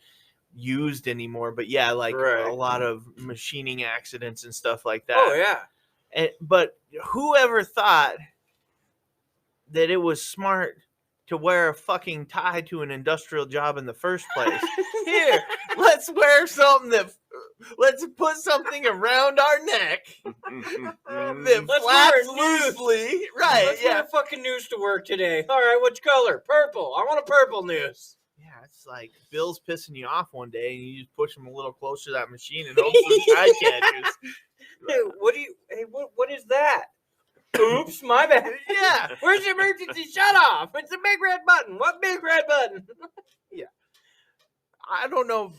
used anymore. But yeah, like a lot of machining accidents and stuff like that. Oh yeah. But whoever thought that it was smart to wear a fucking tie to an industrial job in the first place? Here, let's wear something let's put something around our neck that flaps loosely. Right, Let's wear a fucking noose to work today. All right, which color? Purple. I want a purple noose. Yeah, it's like Bill's pissing you off one day and you just push him a little closer to that machine and hope the tie catches. Hey, what is that? Oops, my bad. Yeah. Where's the emergency shut off? It's a big red button. What big red button? Yeah. I don't know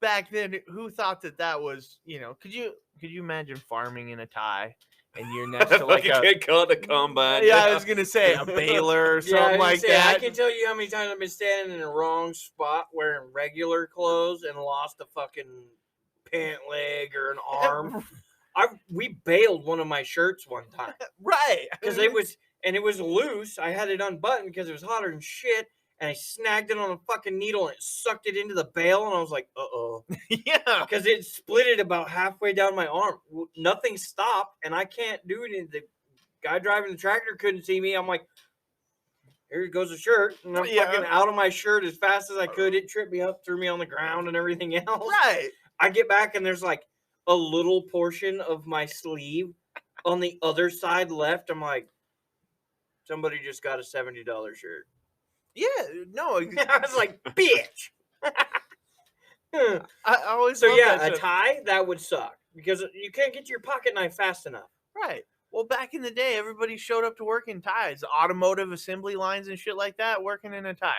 back then who thought that was, could you imagine farming in a tie and you're next to like a kid called a combine? Yeah, I was gonna say a baler or something like that. I can tell you how many times I've been standing in the wrong spot wearing regular clothes and lost a fucking pant leg or an arm. We bailed one of my shirts one time. Right. Because it was loose. I had it unbuttoned because it was hotter than shit. And I snagged it on a fucking needle and it sucked it into the bail. And I was like, uh-oh. Yeah. Because it split it about halfway down my arm. Nothing stopped. And I can't do it. The guy driving the tractor couldn't see me. I'm like, here goes the shirt. And I'm fucking out of my shirt as fast as I could. It tripped me up, threw me on the ground and everything else. Right. I get back and there's like a little portion of my sleeve on the other side left. I'm like, somebody just got a $70 shirt. Yeah, no. I was like, bitch. I always So love yeah, that a shit. tie, that would suck because you can't get to your pocket knife fast enough. Right. Well, back in the day, everybody showed up to work in ties, automotive assembly lines and shit like that, working in a tie.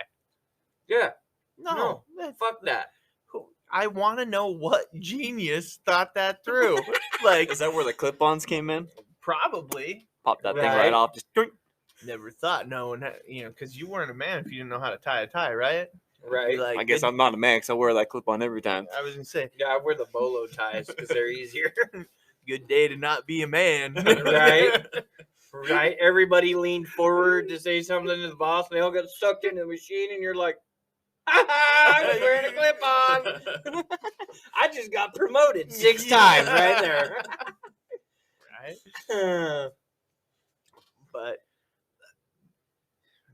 Yeah. No, Fuck that. I want to know what genius thought that through. Like, Is that where the clip-ons came in? probably. Pop that thing Right. right off. Just doink. Never thought no one, because you weren't a man if you didn't know how to tie a tie, right? Right. Like, I guess I'm not a man because I wear that clip-on every time. I was gonna say, Yeah, I wear the bolo ties because they're easier. good day to not be a man. Right. Right. Everybody leaned forward to say something to the boss, and they all got sucked into the machine, and you're like, I was wearing a clip on. I just got promoted 6 times right there. Right. But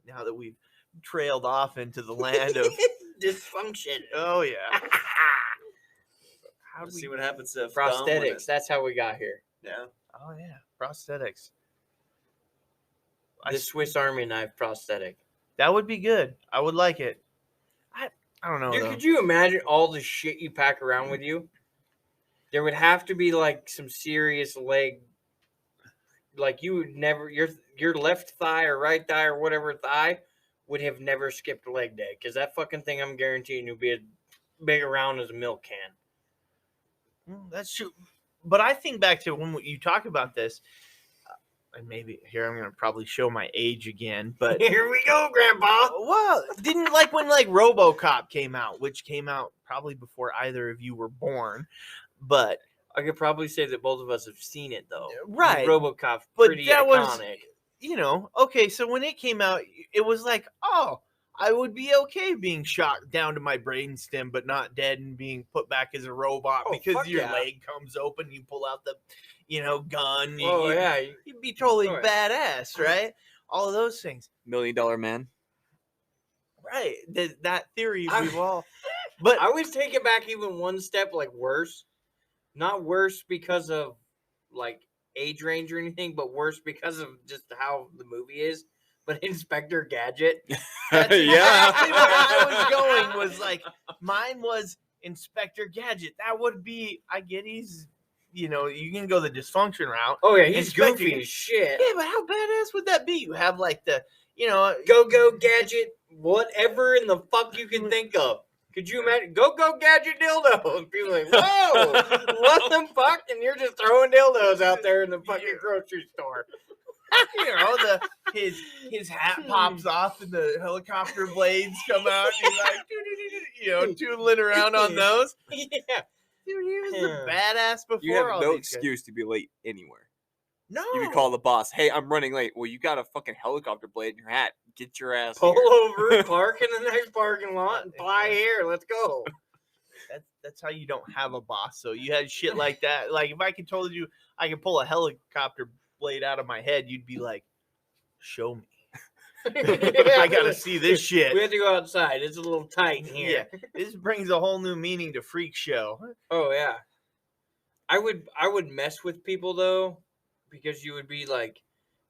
now that we've trailed off into the land of Dysfunction. oh yeah, how Let's do see we? what happens if Prosthetics. That's how we got here. Yeah. Oh yeah, prosthetics. The Swiss Army knife prosthetic. That would be good. I would like it. I don't know. Dude, though. could you imagine all the shit you pack around with you? There would have to be like some serious leg. Like you would never your left thigh or right thigh or whatever thigh would have never skipped leg day because that fucking thing I'm guaranteeing you'll be as big around as a milk can. That's true. But I think back to when you talk about this, and maybe here I'm going to probably show my age again, but Here we go, Grandpa. well, didn't like when like RoboCop came out, which came out probably before either of you were born, but I could probably say that both of us have seen it though. Right. RoboCop's But pretty that was- iconic. Okay, so when it came out, it was like, oh, I would be okay being shot down to my brainstem, but not dead and being put back as a robot Oh, because fuck your yeah. leg comes open, you pull out the, gun. Oh yeah. You'd be totally Oh, yeah. badass, right? All of those things, $1 Million Man. right? That theory I- we've all. But I always take it back even one step, like worse. Not worse because of like age range or anything, but worse because of just how the movie is. But Inspector Gadget. that's Yeah. exactly where I was going. Was like mine was Inspector Gadget. That would be. I get he's. You can go the dysfunction route. Oh yeah, he's Inspector goofy as shit. Yeah, but how badass would that be? You have like the, Go Gadget, whatever in the fuck you can think of. Could you imagine? Go Gadget dildo. And people are like, whoa, what the fuck? And you're just throwing dildos out there in the fucking grocery store. his hat pops off and the helicopter blades come out. And he's like, tootling around on those. Yeah. Dude, he was the badass before. You have all no these guys. excuse to be late anywhere. No, You could call the boss. Hey, I'm running late. Well, you got a fucking helicopter blade in your hat. Get your ass Pull here. over, park in the next parking lot, and fly here. Let's go. That's how you don't have a boss. So you had shit like that. Like if I could told you I could pull a helicopter blade out of my head, you'd be like, "Show me." I gotta see this shit. We have to go outside. It's a little tight in here. Yeah, this brings a whole new meaning to freak show. Oh yeah. I would mess with people though, because you would be like,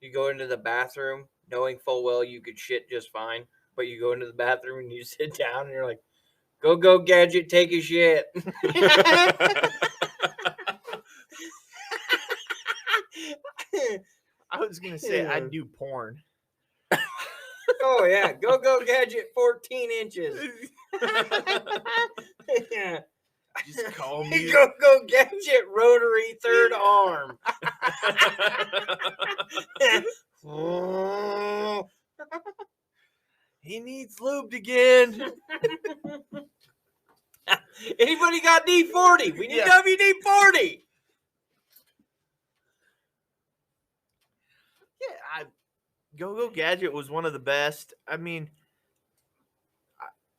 you go into the bathroom knowing full well you could shit just fine, but you go into the bathroom and you sit down and you're like, go Gadget, take a shit. I was gonna say I'd do porn. Oh yeah, go Gadget, 14 inches. Yeah. Just call me. Go Gadget, rotary third arm. He needs lubed again. Anybody got D40? We need Yeah. WD-40. Yeah, Go Gadget was one of the best. I mean,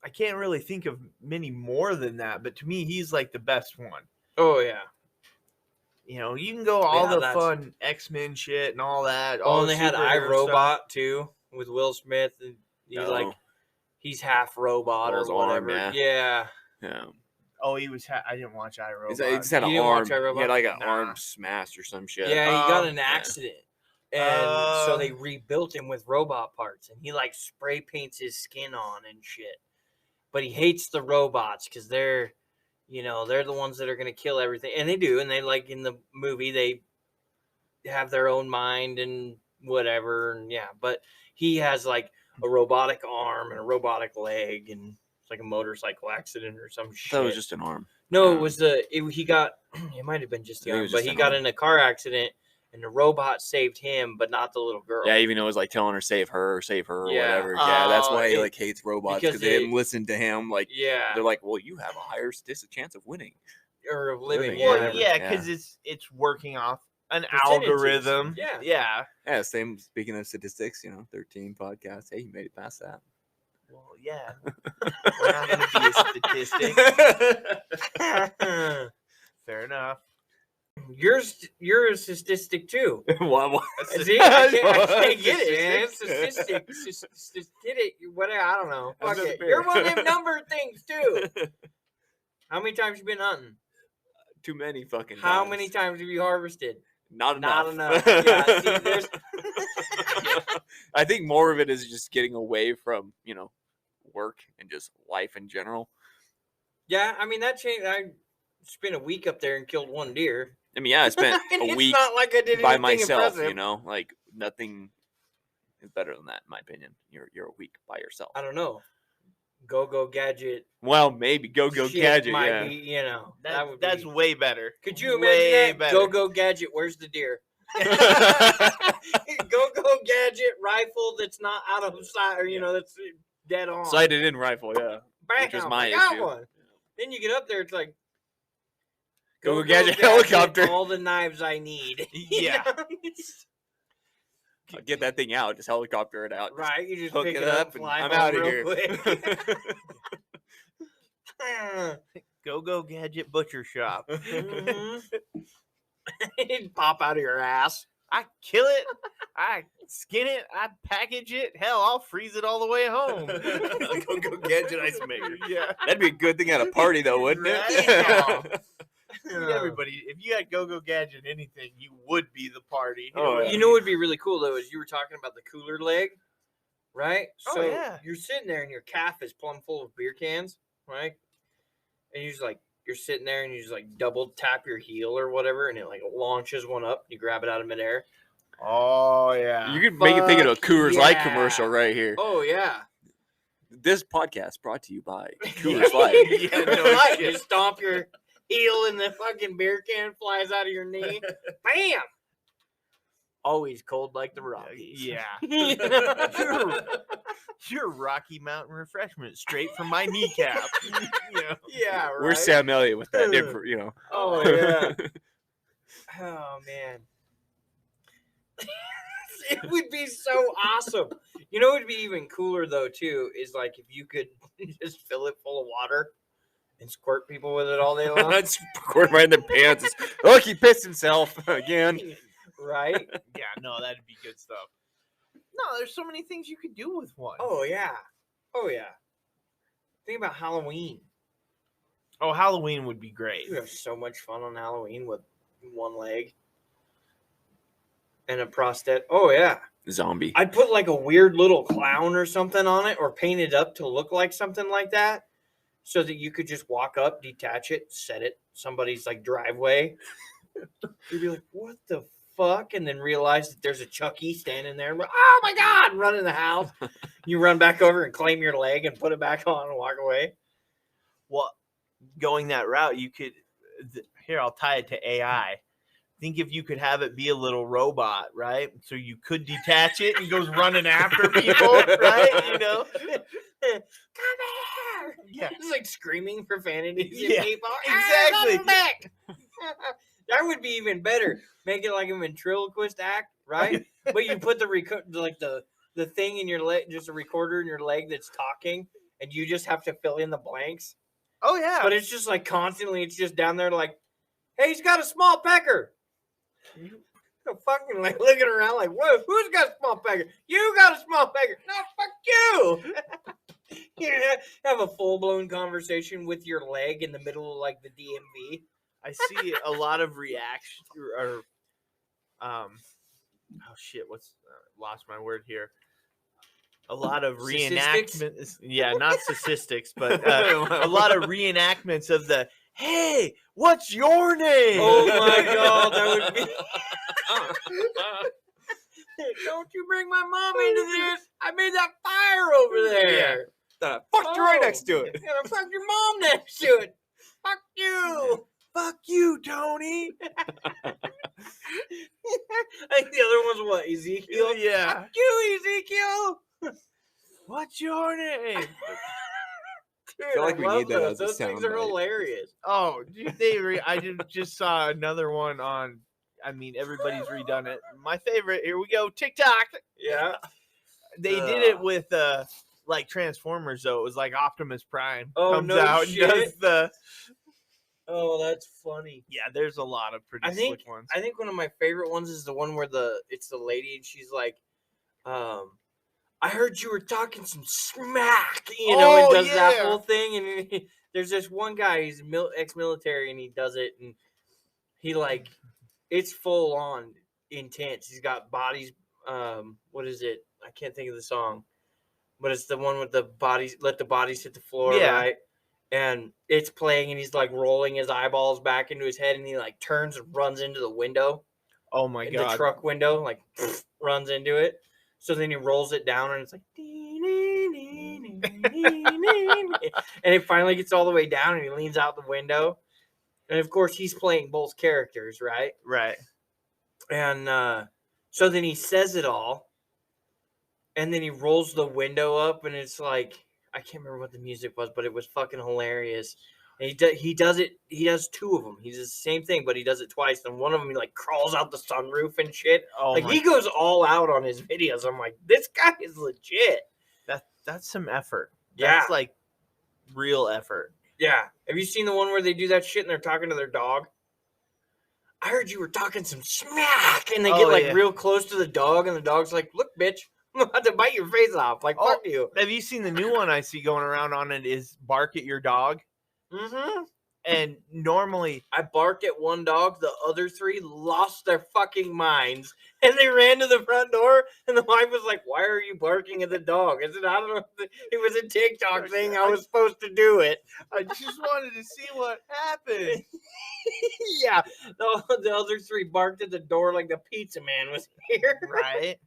I can't really think of many more than that, but to me, he's like the best one. Oh yeah. You can go all Yeah, the that's- fun X-Men shit and all that. Oh, all and the they had superhero iRobot stuff. too with Will Smith. And Oh. he's half robot Oh, or his arm, whatever. yeah. Yeah. Yeah. Oh, he was. I didn't watch iRobot. He just had You an didn't watch arm. He iRobot? had like an Nah. arm smashed or some shit. Yeah, he got in an yeah. accident. And so they Uh. rebuilt him with robot parts, and he like spray paints his skin on and shit. But he hates the robots because they're the ones that are gonna kill everything, and they do. And they like in the movie they have their own mind and whatever, and yeah. But he has like a robotic arm and a robotic leg, and it's like a motorcycle accident or some shit. That was just an arm. No, it was he got it might have been just the I think it arm, was but just he an got arm. in a car accident and the robot saved him, but not the little girl. Yeah, even though it was like telling her save her or Yeah. whatever. Yeah, that's Oh, why he it- like hates robots because because they didn't listen to him. Like Yeah. they're like, well, you have a higher chance of winning. Or of living. Living, Yeah. Well, whatever. yeah, Yeah. because it's working off an Percentages. algorithm. Yeah. Yeah. Yeah, same. Speaking of statistics, 13 podcasts. Hey, you made it past that. Well, yeah. We're not going to be a statistic. Fair enough. You're a statistic too. What? See, I can't get it, man. Statistic, statistic, whatever. I don't know. Fuck That's it. fair. You're one of them number things too. How many times you been hunting? Too many fucking. How times. many times have you harvested? Not enough. Not enough. Yeah, see, there's. I think more of it is just getting away from work and just life in general. Yeah, I mean that changed. I spent a week up there and killed one deer. I mean, yeah, I spent a It's week not like I did by anything myself. impressive. Like nothing is better than that, in my opinion. You're a week by yourself. I don't know. Go gadget. Well, maybe go shit gadget. might Yeah. be, that would That's be. way better. Could you way imagine that? better. Go gadget. Where's the deer? Go gadget rifle that's not out of sight, or that's dead on. Sighted in rifle, yeah. Bam, which was my I got issue. one. Then you get up there, it's like Go Gadget helicopter. All the knives I need. Yeah. I'll get that thing out. Just helicopter it out. Just Right, you just hook pick it it up, up, and fly I'm home out of real here. quick. Go Gadget Butcher Shop. Mhm. It'd pop out of your ass. I kill it. I skin it. I package it. Hell, I'll freeze it all the way home. Go Gadget ice maker. Yeah. That'd be a good thing at a party, though, wouldn't Right? it? Everybody, if you had Go Gadget anything, you would be the party. Oh, yeah. You know what would be really cool though is you were talking about the cooler leg, right? Oh, So yeah. you're sitting there and your calf is plumb full of beer cans, right? And you just like you're sitting there and you just like double tap your heel or whatever, and it like launches one up. You grab it out of midair. Oh yeah. You could make it think of a Fuck Coors Light yeah. commercial right here. Oh yeah, This podcast brought to you by Yeah. Coors Light. Yeah, no Right, shit. you stomp your heel and the fucking beer can flies out of your knee. Bam! Always cold like the Rockies. Yeah. You know? You're Rocky Mountain refreshment straight from my kneecap. You know? Yeah, right. Where's Sam Elliott with that different, you know? Oh yeah. Oh man. It would be so awesome. You know what would be even cooler though too is like if you could just fill it full of water and squirt people with it all day long. That's squirt right in the pants. Look, he pissed himself again. Right? Yeah, no, that'd be good stuff. No, there's so many things you could do with one. Oh yeah. Oh yeah. Think about Halloween. Oh, Halloween would be great. You have so much fun on Halloween with one leg and a prosthetic. Oh yeah. Zombie. I'd put like a weird little clown or something on it or paint it up to look like something like that so that you could just walk up, detach it, set it somebody's like driveway. You'd be like, what the fuck? And then realize that there's a Chucky standing there and go, oh my God, run in the house. You run back over and claim your leg and put it back on and walk away. Well, going that route, you could. Here, I'll tie it to AI. Think if you could have it be a little robot, right? So you could detach it and it goes running after people, right? You know? Come here. Yeah. It's like screaming profanities at Yeah, people. exactly. Come back. That would be even better. Make it like a ventriloquist act, right? But you put the thing in your leg, just a recorder in your leg that's talking, and you just have to fill in the blanks. Oh yeah. But it's just like constantly, it's just down there like, hey, he's got a small pecker. You fucking like looking around like, whoa, who's got a small pecker? You got a small pecker. No, fuck you. You have a full blown conversation with your leg in the middle of like the DMV. I see a lot of reaction or oh shit, what's lost my word here. A lot of Statistics? reenactments. Yeah, not statistics, but a lot of reenactments of the hey, what's your name? Oh my God, that would be. Don't you bring my mom into this? I made that fire over there. Fucked you right next to it. Yeah, fuck your mom next to it. Fuck you. Fuck you, Tony. I think the other one's what, Ezekiel? Yeah. Fuck you, Ezekiel. What's your name? Dude, feel like we love need that those. as a Those things are soundbite. hilarious. Oh, dude, I just saw another one on. I mean, everybody's redone it. My favorite. Here we go. TikTok. Yeah. They did it with like Transformers though. It was like Optimus Prime Oh, comes no out shit. and does the. Oh, that's funny. Yeah, there's a lot of pretty I think slick ones. I think one of my favorite ones is the one where it's the lady and she's like, I heard you were talking some smack, you know, and Oh, does that yeah. whole thing. And there's this one guy, he's ex-military, and he does it, and he like, it's full on intense. He's got bodies. What is it? I can't think of the song, but it's the one with the bodies. Let the bodies hit the floor, Yeah. right? And it's playing, and he's like rolling his eyeballs back into his head, and he like turns and runs into the window. Oh my In god. the truck window, like runs into it. So then he rolls it down and it's like and it finally gets all the way down and he leans out the window. And of course he's playing both characters, right? Right. And so then he says it all. And then he rolls the window up and it's like I can't remember what the music was, but it was fucking hilarious. And he does it. He does two of them. He does the same thing, but he does it twice. And one of them, he like crawls out the sunroof and shit. Oh Like my, he goes all out on his videos. I'm like, this guy is legit. that's some effort. Yeah. That's like real effort. Yeah. Have you seen the one where they do that shit and they're talking to their dog? I heard you were talking some smack, and they get Oh, like yeah. real close to the dog, and the dog's like, "Look, bitch, I'm about to bite your face off." Like, Oh. fuck you. Have you seen the new one I see going around on it is bark at your dog? Mm-hmm. And normally, I barked at one dog. The other three lost their fucking minds, and they ran to the front door. And the wife was like, "Why are you barking at the dog?" I said, "I don't know. It was a TikTok thing. I was supposed to do it." I just wanted to see what happened. Yeah, the other three barked at the door like the pizza man was here. Right?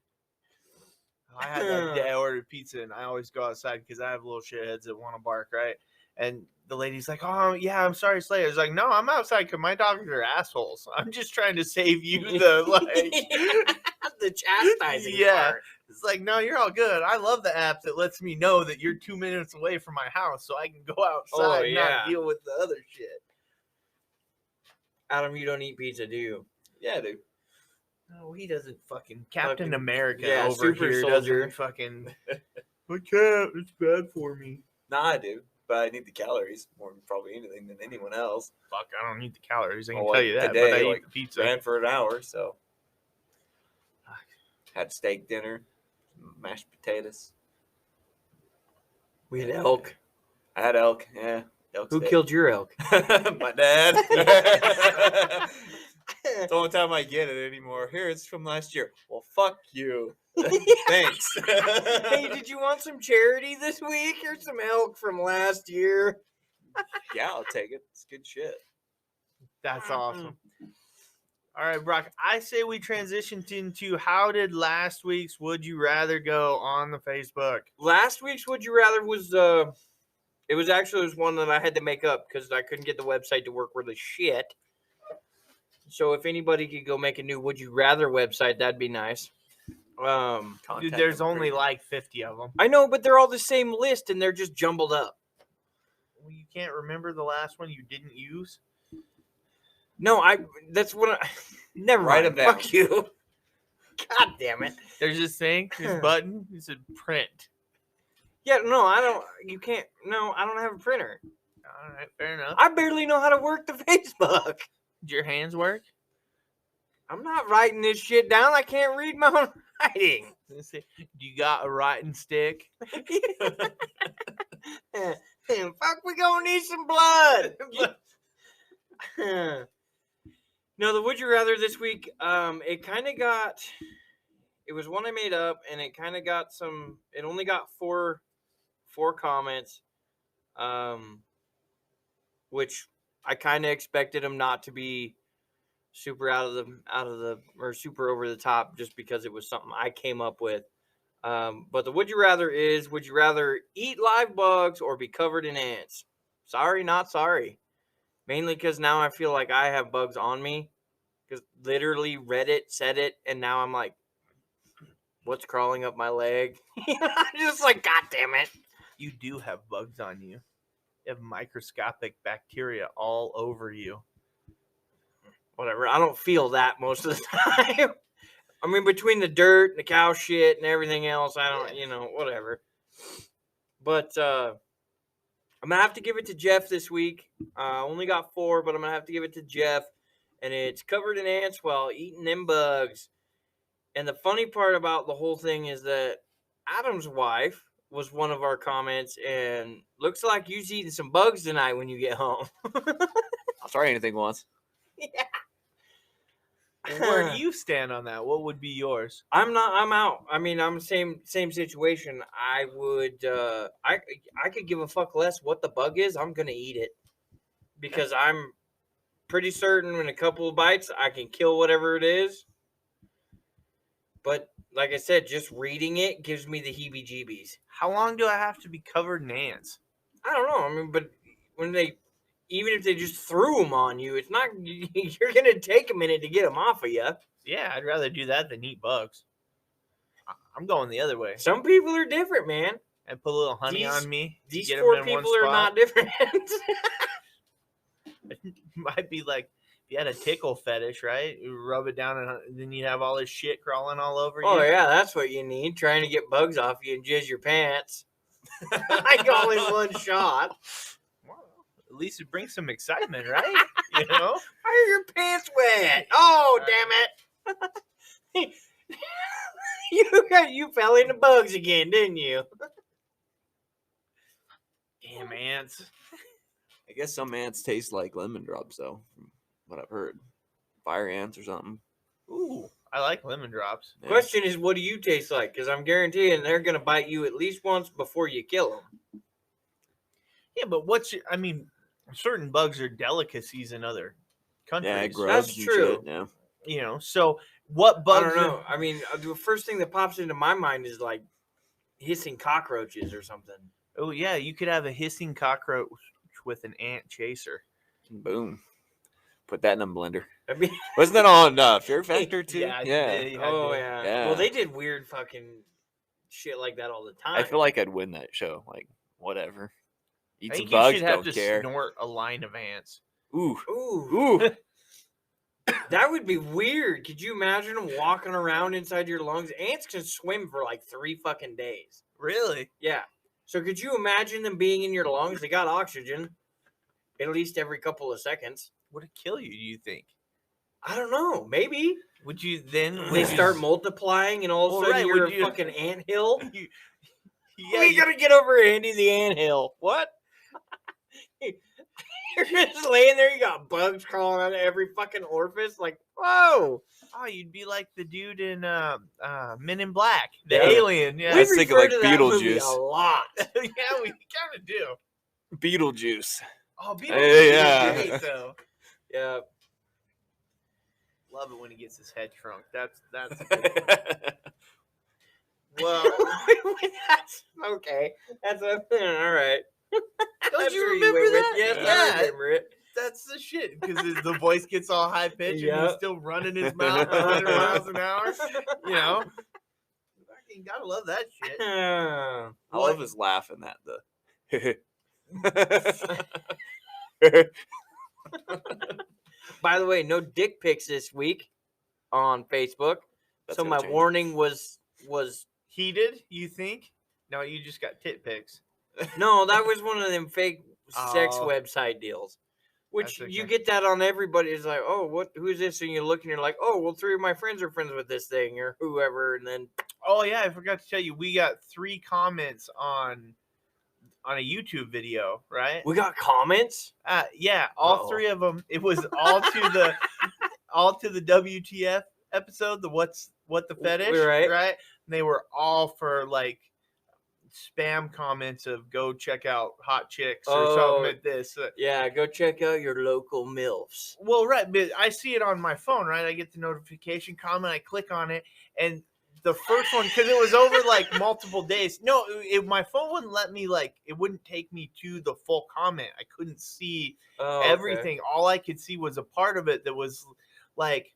I had that day I ordered pizza, and I always go outside because I have little shitheads that want to bark, right? And the lady's like, "Oh, yeah, I'm sorry, Slay." I was like, "No, I'm outside because my dogs are assholes. I'm just trying to save you the, the chastising Yeah. part. It's like, no, you're all good. I love the app that lets me know that you're 2 minutes away from my house so I can go outside and not deal with the other shit." Adam, you don't eat pizza, do you? Yeah, dude. No, he doesn't fucking Captain Fucking- America yeah, over super here soldier. doesn't fucking. I can't. It's bad for me. Nah, I do. But I need the calories more than probably anything than anyone else. Fuck, I don't need the calories. I can Well, tell like you that. today, but I like, eat the pizza. Ran for an hour, so had steak dinner, mashed potatoes. We had elk. I had elk. Yeah, elk Who steak. killed your elk? My dad. It's the only time I get it anymore. Here, it's from last year. Well, fuck you. Thanks. Hey, did you want some charity this week? Here's some elk from last year. Yeah, I'll take it. It's good shit. That's awesome. All right, Brock. I say we transitioned into how did last week's Would You Rather go on the Facebook? Last week's Would You Rather was it was one that I had to make up because I couldn't get the website to work worth a shit. So if anybody could go make a new Would You Rather website, that'd be nice. Dude, Contact there's them only free. like 50 of them. I know, but they're all the same list and they're just jumbled up. Well, you can't remember the last one you didn't use? No, that's what I never Write mind. them down. Fuck you. God damn it. There's this thing, this button. It said print. Yeah, no, I don't. You can't. No, I don't have a printer. All right, fair enough. I barely know how to work the Facebook. Did your hands work? I'm not writing this shit down. I can't read my own writing. Let's see. Do you got a writing stick? Fuck, we gonna need some blood. No, the Would You Rather this week, it kind of got. It was one I made up, and it kind of got some. It only got four comments, which I kind of expected them not to be super out of the or super over the top, just because it was something I came up with. But the Would You Rather is: would you rather eat live bugs or be covered in ants? Sorry, not sorry. Mainly because now I feel like I have bugs on me. Because literally read it, said it, and now I'm like, what's crawling up my leg? I'm just like, God damn it. You do have bugs on you. You have microscopic bacteria all over you. Whatever. I don't feel that most of the time. I mean, between the dirt and the cow shit and everything else, I don't, whatever. But I'm going to have to give it to Jeff this week. I only got 4, but I'm going to have to give it to Jeff. And it's covered in ants while eating them bugs. And the funny part about the whole thing is that Adam's wife was one of our comments, and looks like you's eating some bugs tonight when you get home. I'll try anything once. Yeah. Where do you stand on that? What would be yours? I'm out. I mean, I'm same situation. I would I could give a fuck less what the bug is. I'm gonna eat it. Because I'm pretty certain in a couple of bites I can kill whatever it is. But like I said, just reading it gives me the heebie-jeebies. How long do I have to be covered in ants? I don't know. I mean, but even if they just threw them on you, it's not. You're gonna take a minute to get them off of you. Yeah, I'd rather do that than eat bugs. I'm going the other way. Some people are different, man. And put a little honey These- on me. These get 'em 4 in one people are spot. not different. Might be like if you had a tickle fetish, right? You rub it down and then you have all this shit crawling all over you. Oh yeah, that's what you need. Trying to get bugs off you and jizz your pants. Like all in one shot. Well, at least it brings some excitement, right? You know? Why are your pants wet? Oh, damn it. You fell into bugs again, didn't you? Damn ants. I guess some ants taste like lemon drops, though, from what I've heard. Fire ants or something. Ooh, I like lemon drops. Yeah. Question is, what do you taste like? Because I'm guaranteeing they're going to bite you at least once before you kill them. Yeah, but I mean, certain bugs are delicacies in other countries. Yeah, grubs That's and true. shit, yeah. You know, so what bugs? I don't know. I mean, the first thing that pops into my mind is like hissing cockroaches or something. Oh yeah, you could have a hissing cockroach with an ant chaser. Boom. Put that in a blender. I mean, Wasn't that on Fear Factor, too? Yeah, oh yeah. Yeah. Well, they did weird fucking shit like that all the time. I feel like I'd win that show. Like, whatever. Eat I some think bugs, you should have don't to care. snort a line of ants. Ooh. Ooh, Ooh. that would be weird. Could you imagine them walking around inside your lungs? Ants can swim for like 3 fucking days. Really? Yeah. So could you imagine them being in your lungs? They got oxygen at least every couple of seconds. Would it kill you? Do you think? I don't know. Maybe Would you then? they start multiplying, and all of a Well, sudden right, you're would a you- fucking anthill. Yeah, We gotta get over Andy the anthill. What? You're just laying there. You got bugs crawling out of every fucking orifice. Like, whoa. Oh, you'd be like the dude in Men in Black, the Yeah. alien. Yeah, We Let's think of, refer like, to that movie Beetlejuice. a lot. yeah, we kind of do. Beetlejuice. Oh, Beetlejuice Yeah. is great though. Yeah. Love it when he gets his head shrunk. That's a good one. Well, That's okay. That's all right. don't I'm you sure remember went with- that? Yes, Yeah. I remember it. That's the shit because the voice gets all high pitched and Yeah. he's still running his mouth 100 miles an hour. You know, fucking gotta love that shit. Uh, I love his laugh in that, By the way, no dick pics this week on Facebook. That's So gonna my change it. warning was Heated, you think? No, you just got tit pics. no, that was one of them fake sex Oh. website deals. Which That's you okay. get that on everybody. It's like, oh, who is this? And you look and you're like, oh, well, 3 of my friends are friends with this thing or whoever. And then Oh yeah, I forgot to tell you, we got 3 comments on a YouTube video, right? we got comments. Yeah, all Uh-oh. 3 of them. It was all to the WTF episode, the what the fetish, Right. right? And they were all for like spam comments of go check out hot chicks or Oh. something like this. Yeah, go check out your local MILFs. Well, right, but I see it on my phone, right? I get the notification comment, I click on it, and the first one, because it was over like multiple days. No, my phone wouldn't let me it wouldn't take me to the full comment. I couldn't see Oh, okay. everything. All I could see was a part of it that was like,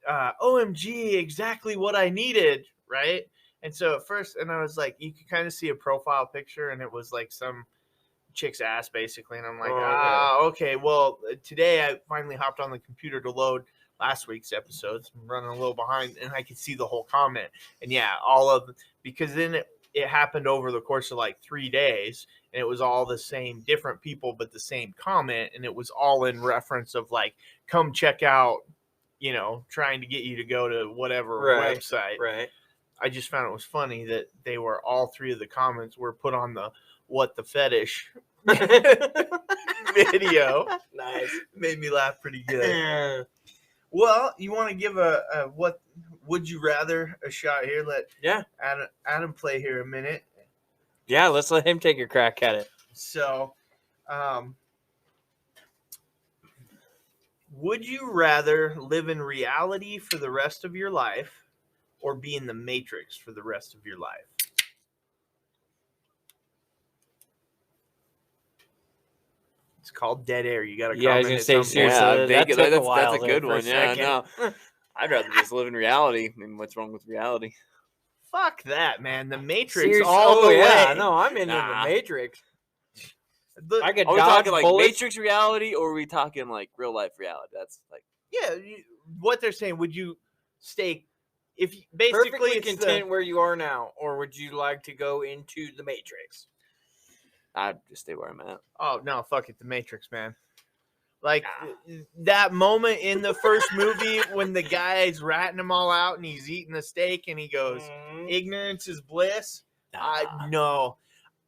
OMG, exactly what I needed, right? And so at first, and I was like, you could kind of see a profile picture, and it was like some chick's ass basically, and I'm like, Oh, okay. Well, today I finally hopped on the computer to load last week's episodes. I'm running a little behind, and I could see the whole comment, and yeah, all of because then it happened over the course of like 3 days, and it was all the same, different people, but the same comment, and it was all in reference of like, come check out, trying to get you to go to whatever Right, website. Right. I just found it was funny that they were all 3 of the comments were put on the what the fetish video. Nice. Made me laugh pretty good. Well, you want to give a what would you rather a shot here? Let Yeah. Adam play here a minute. Yeah, let's let him take a crack at it. So, would you rather live in reality for the rest of your life or be in the Matrix for the rest of your life? It's called dead air. You got to Yeah, I was comment gonna at say, some seriously, point. Yeah, that took a that's while a there good for a one. Yeah, second. no. I'd rather just live in reality. I mean, what's wrong with reality? Fuck that, man. The Matrix Seriously? all Oh, the yeah, way. no, I'm into Nah. the Matrix. I could Are we dodge talking like bullets. Matrix reality, or are we talking like real life reality? That's like Yeah, what they're saying, would you stay if basically Perfectly it's content where you are now, or would you like to go into the Matrix? I'd just stay where I'm at. oh no, fuck it, the Matrix, man. Like that moment in the first movie when the guy's ratting them all out and he's eating the steak and he goes, Mhm. "Ignorance is bliss." I Nah. know.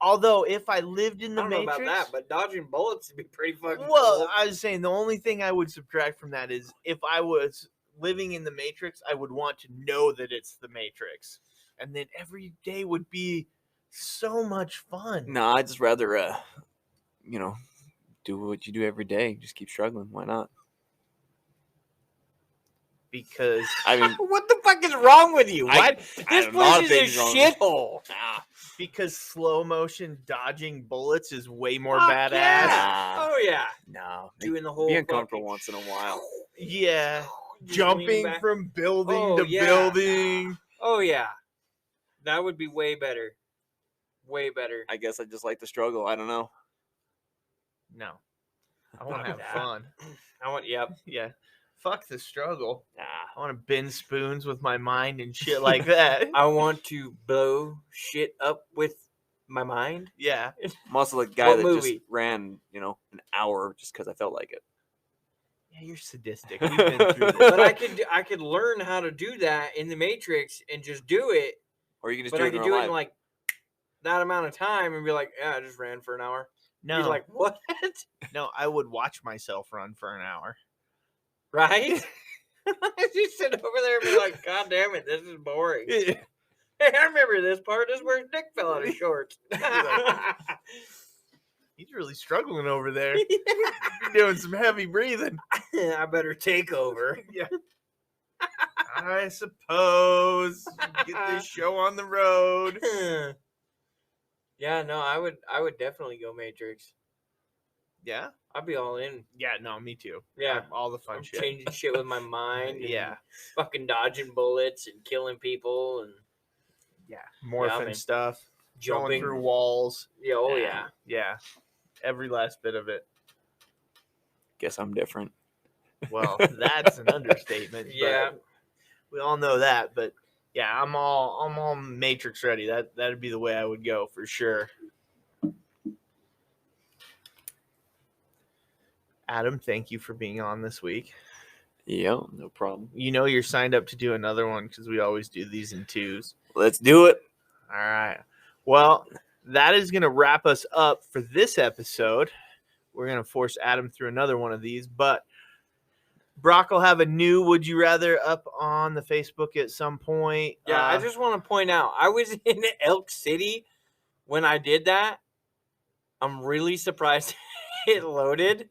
Although if I lived in I the don't Matrix, know about that, but dodging bullets would be pretty fucking well, cool. I was saying the only thing I would subtract from that is if I was living in the Matrix, I would want to know that it's the Matrix, and then every day would be so much fun. No, I'd just rather, do what you do every day. Just keep struggling. Why not? Because I mean, What the fuck is wrong with you? I- What? I This have a lot of place is a things wrong with- shithole. because slow motion dodging bullets is way more Fuck badass. yeah. Nah. Oh yeah, no, doing the whole be uncomfortable fucking- once in a while. Yeah, Just jumping lean back. from building Oh, to yeah. building. Oh yeah, that would be way better. Way better. I guess I just like the struggle. I don't know. No, I want to have Yeah. fun. I want. Yep. Yeah, fuck the struggle. Nah. I want to bend spoons with my mind and shit like that. I want to blow shit up with my mind. Yeah. I'm also the guy What that movie? just ran, an hour just because I felt like it. Yeah, you're sadistic. We've been through this. But I could learn how to do that in the Matrix and just do it. Or you can just But do I it in could real do it life. in like that amount of time and be like, yeah, I just ran for an hour. No, He's like, what? no, I would watch myself run for an hour. Right? You sit over there and be like, God damn it, this is boring. Hey, I remember this part. This is where his dick fell out of shorts. He's really struggling over there. You're doing some heavy breathing. I better take over. Yeah. I suppose. Get this show on the road. Yeah, no, I would definitely go Matrix. Yeah? I'd be all in. Yeah, no, me too. Yeah. All the fun I'm shit. changing shit with my mind. And Yeah. fucking dodging bullets and killing people and Yeah. Morphing man. stuff. Going jumping. through walls. Yeah, oh yeah. Yeah. Every last bit of it. Guess I'm different. Well, that's an understatement. Yeah. But we all know that, but yeah, I'm all Matrix ready. That'd be the way I would go for sure. Adam, thank you for being on this week. Yeah, no problem. You know you're signed up to do another one because we always do these in twos. Let's do it. All right. Well, that is going to wrap us up for this episode. We're going to force Adam through another one of these, but Brock will have a new Would You Rather up on the Facebook at some point. Yeah, I just want to point out, I was in Elk City when I did that. I'm really surprised it loaded.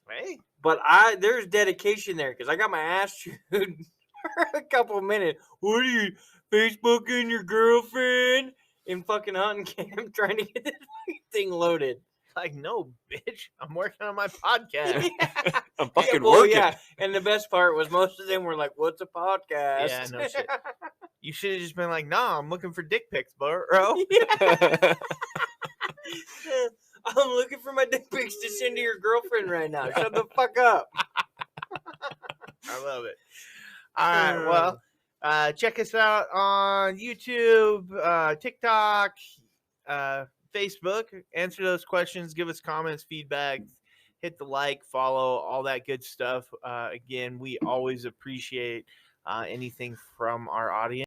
Hey, But there's dedication there because I got my ass chewed for a couple of minutes. What are you, Facebooking your girlfriend in fucking hunting camp trying to get this fucking thing loaded? like, no, bitch. I'm working on my podcast. I'm fucking well, working. yeah. And the best part was most of them were like, "What's a podcast?" Yeah, no shit. You should have just been like, nah, I'm looking for dick pics, bro. I'm looking for my dick pics to send to your girlfriend right now. Shut the fuck up. I love it. All right. Well, check us out on YouTube, TikTok, Facebook. Answer those questions. Give us comments, feedback. Hit the like, follow, all that good stuff. Again, we always appreciate anything from our audience.